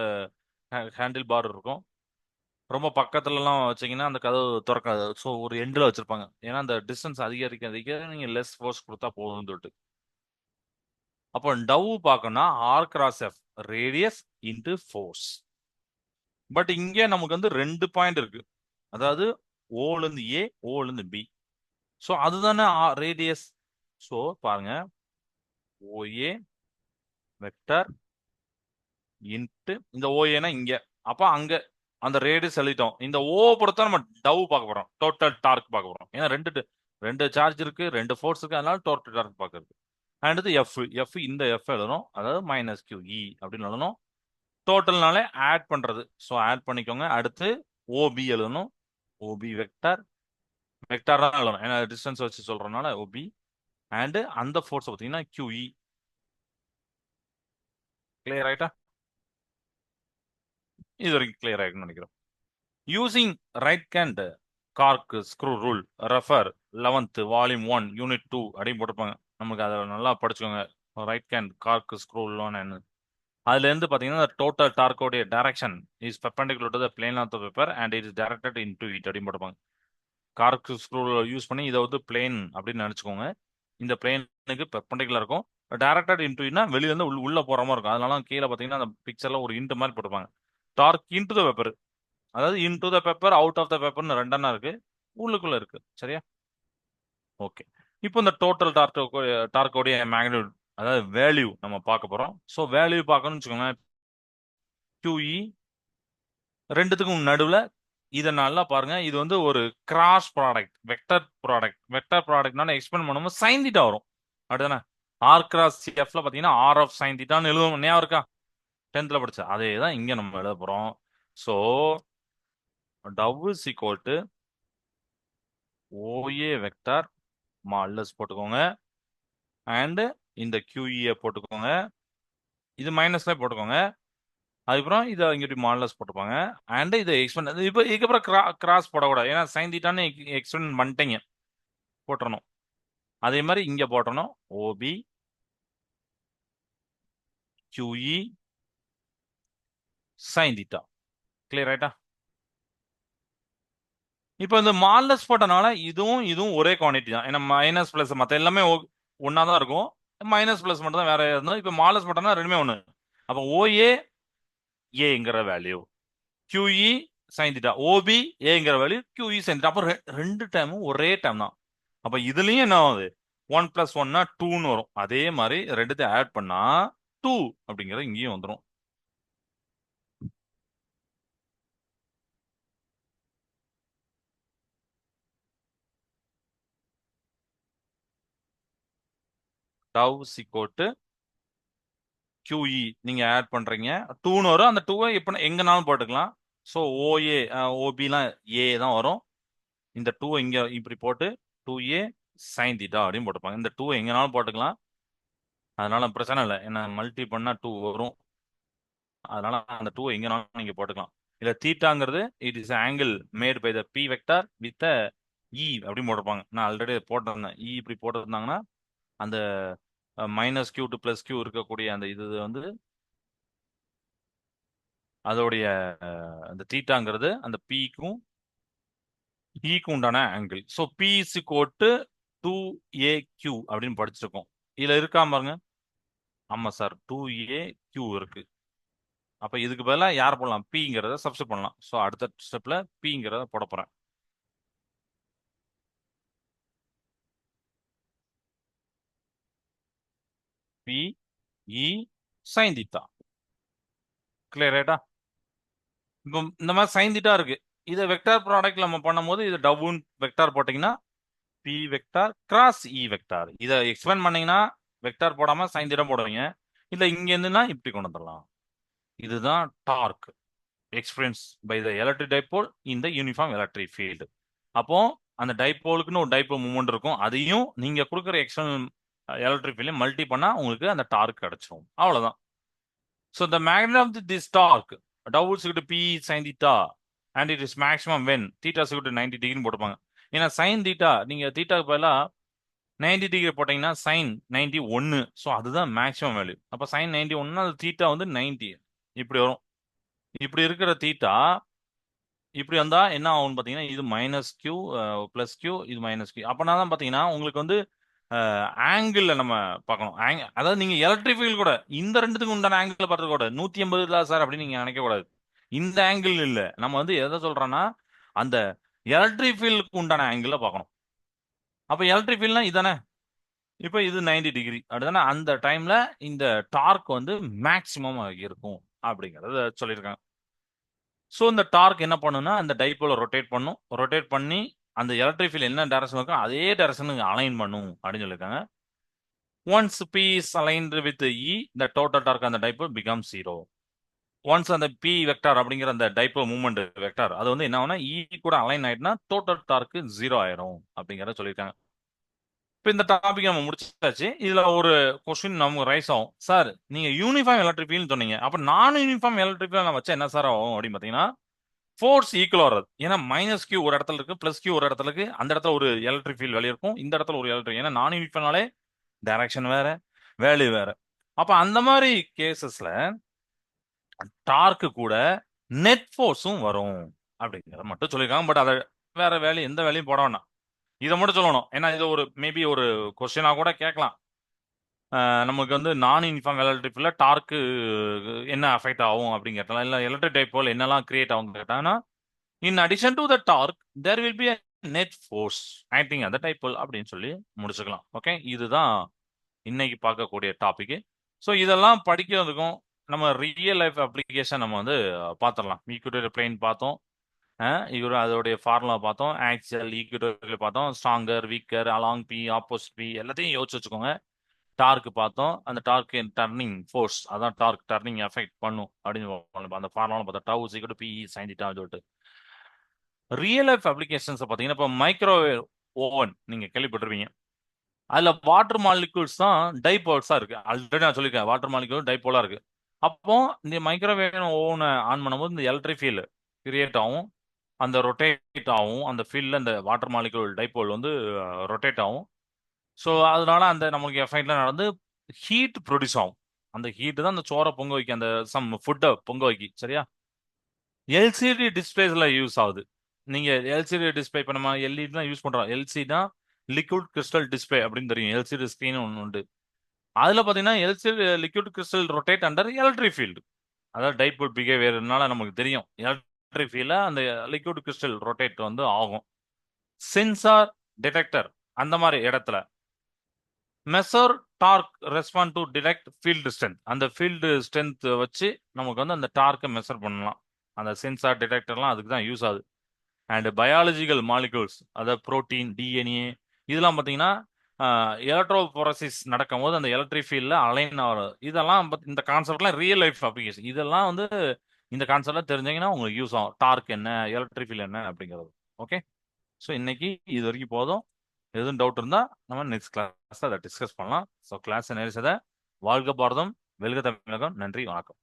ஹேண்டில் பார் இருக்கும். ரொம்ப பக்கத்துலலாம் வச்சீங்கன்னா அந்த கதவு திறக்காது. ஸோ ஒரு எண்டில் வச்சிருப்பாங்க. ஏன்னா அந்த டிஸ்டன்ஸ் அதிகரிக்க அதிகரிக்க நீங்கள் லெஸ் ஃபோர்ஸ் கொடுத்தா போதும்னு சொல்லிட்டு. அப்போ டவ் பார்க்கணும்னா r cross F radius into force. But இங்கே நமக்கு வந்து 2 பாயிண்ட் இருக்கு. அதாவது ஓல இருந்து ஏ, ஓல இருந்து பி. ஸோ அதுதானே ரேடியஸ். ஸோ பாருங்க, ஓஏ வெக்டர் இன்ட்டு இந்த ஓஏனா இங்க. அப்ப அங்க அந்த ரேடியஸ் எழுதிட்டோம். இந்த ஓ பொறுத்தா நம்ம டவ் பார்க்க போறோம், டோட்டல் டார்க் பார்க்க போறோம். ஏன்னா ரெண்டு சார்ஜ் இருக்கு, 2 ஃபோர்ஸ் இருக்கு, அதனால டோட்டல் டார்க் பார்க்கறது. அடுத்து எஃப் இந்த எஃப் எழுதணும், அதாவது மைனஸ் கியூ இ அப்படின்னு எழுதணும். டோட்டல்னாலே ஆட் பண்றது, ஸோ ஆட் பண்ணிக்கோங்க. அடுத்து ஓபி எழுதணும், ஓபி வெக்டார் வெக்டார் தான் எழுதணும், ஏன்னா டிஸ்டன்ஸ் வச்சு சொல்றதுனால ஓபி. அண்ட் அந்த ஃபோர்ஸ் பார்த்தீங்கன்னா கியூஇ. கிளியர் ஆயிட்டா? இது வரைக்கும் கிளியர் ஆயிருக்குன்னு நினைக்கிறோம். Using right hand cork screw rule refer 11th volume 1 unit 2 அப்படின்னு போட்டிருப்பாங்க. நமக்கு அதை நல்லா படிச்சுக்கோங்க. Right hand cork screw rule அதுல இருந்து பாத்தீங்கன்னா டோட்டல் டார்க்கோடைய direction is perpendicular to the plane of the paper and it is directed into it அப்படின்னு போட்டிருப்பாங்க. கார்க் ஸ்க்ரூ யூஸ் பண்ணி இதை வந்து பிளேன் அப்படின்னு நினைச்சுக்கோங்க. இந்த பிளேனுக்கு பெர்பெண்டிகுலர் இருக்கும். டைரக்டட் இன்டு இட்னா வெளியில இருந்து உள்ள போற மாதிரி இருக்கும். அதனால கீழே பாத்தீங்கன்னா அந்த பிக்சர்ல ஒரு இன்ட்டு மாதிரி போட்டிருப்பாங்க. டார்க் இன்டு த பேப்பர், அதாவது into the paper out of the பேப்பர்னு ரெண்டெண்ணா இருக்கு, உள்ளுக்குள்ள இருக்கு. சரியா? ஓகே, இப்போ இந்த டோட்டல் டார்க்கோடைய மேக்னிடியூட், அதாவது வேல்யூ நம்ம பார்க்க போறோம். ஸோ வேல்யூ பார்க்கணும்னு வச்சுக்கோங்க. QE ரெண்டுத்துக்கும் நடுவில் இதை நல்லா பாருங்க. இது வந்து ஒரு கிராஸ் ப்ராடக்ட், வெக்டர் ப்ராடக்ட்னால எக்ஸ்பிளைன் பண்ணும்போது சைன் தீட்டா வரும். அப்படிதானே? ஆர் கிராஸ் எஃப்ல பாத்தீங்கன்னா ஆர் ஆஃப் சைன் தீட்டான்னு எழுதுவோம். ஞாபகம் இருக்கா? 10th படிச்ச அதே தான் இங்க நம்ம எழுத போறோம். So tau is equal to OA vector மால்லஸ் போட்டுக்கோங்க. அண்ட் இந்த QE போட்டுக்கோங்க. இது மைனஸ்ல போட்டுக்கோங்க. அதுக்கப்புறம் இதை இங்கிட்டு மாடலஸ் போட்டுப்பாங்க. அண்ட் இதை எக்ஸ்பெண்ட் இப்போ இதுக்கப்புறம் கிராஸ் போடக்கூடாது, ஏன்னா சைன் தீட்டான்னு எக்ஸ்பெண்ட் பண்ணிட்டீங்க, போட்டுறணும். அதே மாதிரி இங்க போட்டணும் ஓபி QE சைன் தீட்டா. கிளியர் ஆயிட்டா? இப்போ இந்த மாடலஸ் போட்டனால இதுவும் இதுவும் ஒரே குவான்டிட்டி தான், ஏன்னா மைனஸ் பிளஸ் மற்ற எல்லாமே ஒன்னா தான் இருக்கும், மைனஸ் பிளஸ் மட்டும் தான் வேற இருந்தோம். இப்போ மாடலஸ் போட்டோம்னா ரெண்டுமே ஒன்று. அப்போ ஓஏ ஏங்கிற value, QE sine theta, OB ஏங்கிற வேல்யூ QE சைன் தீட்டா. அப்போ ரெண்டு டைமும் ஒரே டைம் தான். அப்ப இதுலயும் என்ன ஆகுது, 1 + 1 2ன்னு வரும். அதே மாதிரி ரெண்டுத்தையும் ஆட் பண்ணா 2 அப்படிங்கிறது இங்கேயும் வந்துடும். டவ் சிக்கோட்டு QE நீங்க ஆட் பண்றீங்க, 2ன்னு வரும். அந்த 2வை இப்ப எங்கனாலும் போட்டுக்கலாம். ஸோ ஓஏ ஓபிலாம் ஏ தான் வரும். இந்த 2 இங்க இப்படி போட்டு 2A சைன் தீட்டா அப்படின்னு போட்டுப்பாங்க. இந்த 2 எங்கனாலும் போட்டுக்கலாம், அதனால பிரச்சனை இல்லை. என்ன மல்டி பண்ணா 2 வரும், அதனால அந்த 2 எங்கனாலும் நீங்க போட்டுக்கலாம். இல்ல தீட்டாங்கிறது it is angle made by the p vector with E அப்படின்னு போட்டிருப்பாங்க. நான் ஆல்ரெடி போட்டிருந்தேன். இ இப்படி போட்டிருந்தாங்கன்னா அந்த -Q to +Q இருக்கக்கூடிய அந்த இது வந்து அதோடைய அந்த தீட்டாங்கிறது அந்த பிக்கும் ஈக்கும் உண்டான ஆங்கிள். ஸோ பி இஸ் கோட்டு 2AQ அப்படின்னு படிச்சிருக்கோம். இதுல இருக்கா பாருங்க. ஆமா சார், 2AQ இருக்கு. அப்ப இதுக்கு பதிலாக யார் போடலாம், பிங்கிறத சப்ஸ்டிட் பண்ணலாம். ஸோ அடுத்த ஸ்டெப்ல பிங்கிறத போட போறேன். B E sign theta. கிளியர் ஆயிட்டா? இப்போ இந்த மாதிரி சைன் தீட்டா இருக்கு. இதை வெக்டார் ப்ராடக்ட் நம்ம பண்ணும்போது இது டவுன் வெக்டார் போட்டீங்கன்னா P vector cross E vector. இதை எக்ஸ்பேண்ட் பண்ணீங்கன்னா வெக்டார் போடாம சைன் தீட்டா போடுவீங்க. இல்ல இங்க இருந்துன்னா இப்படி கொண்டு வந்துடலாம். இதுதான் torque experience by the electric dipole in the uniform electric field. அப்போ அந்த டைபோலுக்குன்னு ஒரு டைபோல் மூவ்மெண்ட் இருக்கும், அதையும் நீங்க கொடுக்குற எக்ஸ்டர்னல் எலக்ட்ரிக் ஃபீல்டையும் மல்டி பண்ணா உங்களுக்கு அந்த டார்க் கிடைச்சிரும். அவ்வளவுதான். So the magnitude of this torque, dou is equal to P sin theta, and it is maximum when theta is equal to 90 degree போட்டுப்பாங்க. ஏன்னா sin theta நீங்க தீட்டாக்கு பதிலா 90 டிகிரி போட்டீங்கன்னா sin 90 1. ஸோ அதுதான் மேக்ஸிமம் வேல்யூ. அப்போ sin 90 1னா அது theta வந்து 90 இப்படி வரும். இப்படி இருக்கிற தீட்டா இப்படி வந்தா என்ன ஆகும்னு பார்த்தீங்கன்னா இது -Q +Q, இது -Q. அப்போனா தான் பார்த்தீங்கன்னா உங்களுக்கு வந்து ஆங்கிள் நம்ம பார்க்கணும். அதாவது நீங்க எலக்ட்ரிக் ஃபீல்ட் கூட இந்த ரெண்டுத்துக்கு உண்டான ஆங்கிள் பார்த்து கூட 180 தான் சார் அப்படின்னு நீங்க நினைக்க கூடாது. இந்த ஆங்கிள் இல்ல, நம்ம வந்து எதை சொல்றோம்னா அந்த எலக்ட்ரிக் ஃபீல்டுக்கு உண்டான ஆங்கிள் பார்க்கணும். அப்ப எலக்ட்ரிக் ஃபீல்ட்னா இதானே, இப்போ இது 90 டிகிரி அப்படிதானே, அந்த டைம்ல இந்த டார்க் வந்து மேக்சிமம் இருக்கும் அப்படிங்கறத சொல்லியிருக்காங்க. ஸோ இந்த டார்க் என்ன பண்ணுன்னா அந்த டைபோல ரொட்டேட் பண்ணும். ரொட்டேட் பண்ணி அந்த எலக்ட்ரிக் ஃபீல்ட் என்ன டைரக்ஷன் இருக்கோ அதே டைரக்ஷனுக்கு அலைன் பண்ணும் அப்படின்னு சொல்லியிருக்காங்க. Once P is aligned with E, the total torque on the dipole becomes 0. Once அந்த P வெக்டார் அப்படிங்கிற அந்த டைப்போ மூவ்மெண்ட் வெக்டார் அது வந்து என்ன ஆகும்னா E கூட அலைன் ஆயிட்டுனா டோட்டல் டார்க் 0 ஆயிரும் அப்படிங்கிறத சொல்லியிருக்காங்க. இப்போ இந்த டாபிக் நம்ம முடிச்சாச்சு. இதுல ஒரு கொஸ்டின் நமக்கு ரைஸ் ஆகும், சார் நீங்க யூனிஃபார்ம் எலக்ட்ரிக் ஃபீல்ட் சொன்னீங்க, அப்ப நான் யூனிஃபார்ம் எலக்ட்ரிக் ஃபீல்ட் நான் வச்சா என்ன சார் ஆகும் அப்படின்னு பாத்தீங்கன்னா ஃபோர்ஸ் ஈக்குவல் வராது. ஏன்னா -Q ஒரு இடத்துல இருக்கு, +Q ஒரு இடத்துல இருக்கு. அந்த இடத்துல ஒரு எலக்ட்ரிக் ஃபீல்ட் வேல்யூ இருக்கும், இந்த இடத்துல ஒரு எலக்ட்ரிக். ஏன்னா நான் யூனிஃபார்ம்னாலே டைரக்ஷன் வேற வேல்யூ வேற. அப்ப அந்த மாதிரி கேசஸ்ல டார்க்கு கூட நெட் ஃபோர்ஸும் வரும் அப்படிங்கிறத மட்டும் சொல்லியிருக்காங்க. பட் அதை வேற வேல்யூ எந்த வேலையும் போட வேணாம், இதை மட்டும் சொல்லணும். ஏன்னா இது ஒரு மேபி ஒரு கொஸ்டினா கூட கேட்கலாம். நமக்கு வந்து நான் யூனிஃபார்ம் எலக்ட்ரிக் ஃபீல்ட்ல டார்க்கு என்ன அஃபெக்ட் ஆகும் அப்படின்னு கேட்டலாம். இல்லை எலக்ட்ரிக் டைபோல் என்னெல்லாம் கிரியேட் ஆகும் கேட்டாங்கன்னா in addition to the torque there will be a net force acting அந்த டைபோல் அப்படின்னு சொல்லி முடிச்சுக்கலாம். ஓகே, இதுதான் இன்னைக்கு பார்க்கக்கூடிய டாபிக். ஸோ இதெல்லாம் படிக்கிறதுக்கும் நம்ம ரியல் லைஃப் அப்ளிகேஷன் நம்ம வந்து பார்த்துடலாம். ஈக்குவட்டோரியல் பிளேன் பார்த்தோம், அதோடைய ஃபார்முலா பார்த்தோம், ஆக்சியல் ஈக்குவட்டோரியல் பார்த்தோம், stronger weaker along p opposite p எல்லாத்தையும் யோசிச்சு வச்சுக்கோங்க. டார்க் பார்த்தோம். அந்த டார்க் டர்னிங் ஃபோர்ஸ், அதான் டார்க் டர்னிங் எஃபெக்ட் பண்ணும் அப்படின்னு அந்த ஃபார்முலா பார்த்தா tau is equal to PE sine தீட்டான்னு சொல்லிட்டு. ரியல் லைஃப் அப்ளிகேஷன்ஸ் பார்த்தீங்கன்னா இப்போ மைக்ரோவேவ் ஓவன் நீங்க கேள்விப்பட்டிருப்பீங்க. அதுல வாட்டர் மாலிகூல்ஸ் தான் டைபோல்ஸா இருக்கு. ஆல்ரெடி நான் சொல்லியிருக்கேன், வாட்டர் மாலிகூல் டைபோலா இருக்கு. அப்போ இந்த மைக்ரோவேவ் ஓவனை ஆன் பண்ணும்போது இந்த எலக்ட்ரிக் ஃபீல்டு கிரியேட் ஆகும், அந்த ரொட்டேட் ஆகும், அந்த ஃபீல்டில் அந்த வாட்டர் மாலிகூல் டைபோல் வந்து ரொட்டேட் ஆகும். ஸோ அதனால அந்த நமக்கு எஃபெக்ட்ல நடந்து ஹீட் ப்ரொடியூஸ் ஆகும். அந்த ஹீட் தான் அந்த சோறை பொங்க வைக்க, அந்த சம் ஃபுட்டை பொங்க வைக்கி. சரியா? எல்சிடி டிஸ்பிளேஸ்ல யூஸ் ஆகுது. நீங்க எல்சிடி டிஸ்பிளே இப்ப நம்ம எல்இடி தான் யூஸ் பண்றோம். எல்சினா லிக்விட் கிறிஸ்டல் டிஸ்பிளே அப்படின்னு தெரியும். எல்சிடி ஸ்கிரீன் ஒன்று உண்டு. அதுல பாத்தீங்கன்னா LCD liquid crystal rotate under electric field. அதாவது டைபோல் பிஹேவியர்னால நமக்கு தெரியும் எலக்ட்ரிக் ஃபீல்ட்ல அந்த லிக்விட் கிறிஸ்டல் ரொட்டேட் வந்து ஆகும். சென்சார் டிடெக்டர் அந்த மாதிரி இடத்துல measure torque respond to detect field strength, அந்த ஃபீல்டு ஸ்ட்ரென்த் வச்சு நமக்கு வந்து அந்த டார்க்கை மெஷர் பண்ணலாம். அந்த சென்சார் டிடெக்டர்லாம் அதுக்கு தான் யூஸ் ஆகுது. அண்ட் பயாலஜிக்கல் மாலிகூல்ஸ், அதாவது புரோட்டீன், டிஎன்ஏ, இதெல்லாம் பார்த்தீங்கன்னா எலக்ட்ரோபோரசிஸ் நடக்கும்போது அந்த எலக்ட்ரிக் ஃபீல்டில் அலைன் ஆகிறது. இதெல்லாம் இந்த கான்செப்ட்லாம் ரியல் லைஃப் அப்ளிகேஷன். இதெல்லாம் வந்து இந்த கான்செப்ட்லாம் தெரிஞ்சீங்கன்னா உங்களுக்கு யூஸ் ஆகும். டார்க் என்ன, எலக்ட்ரிக் ஃபீல்ட் என்ன அப்படிங்கிறது. ஓகே, ஸோ இன்னைக்கு இது வரைக்கும் போதும். எதுவும் டவுட் இருந்தால் நம்ம நெக்ஸ்ட் கிளாஸ் அதை டிஸ்கஸ் பண்ணலாம். ஸோ கிளாஸ் நேரிசதை வாழ்க பாரதம், வெல்க தமிழகம். நன்றி, வணக்கம்.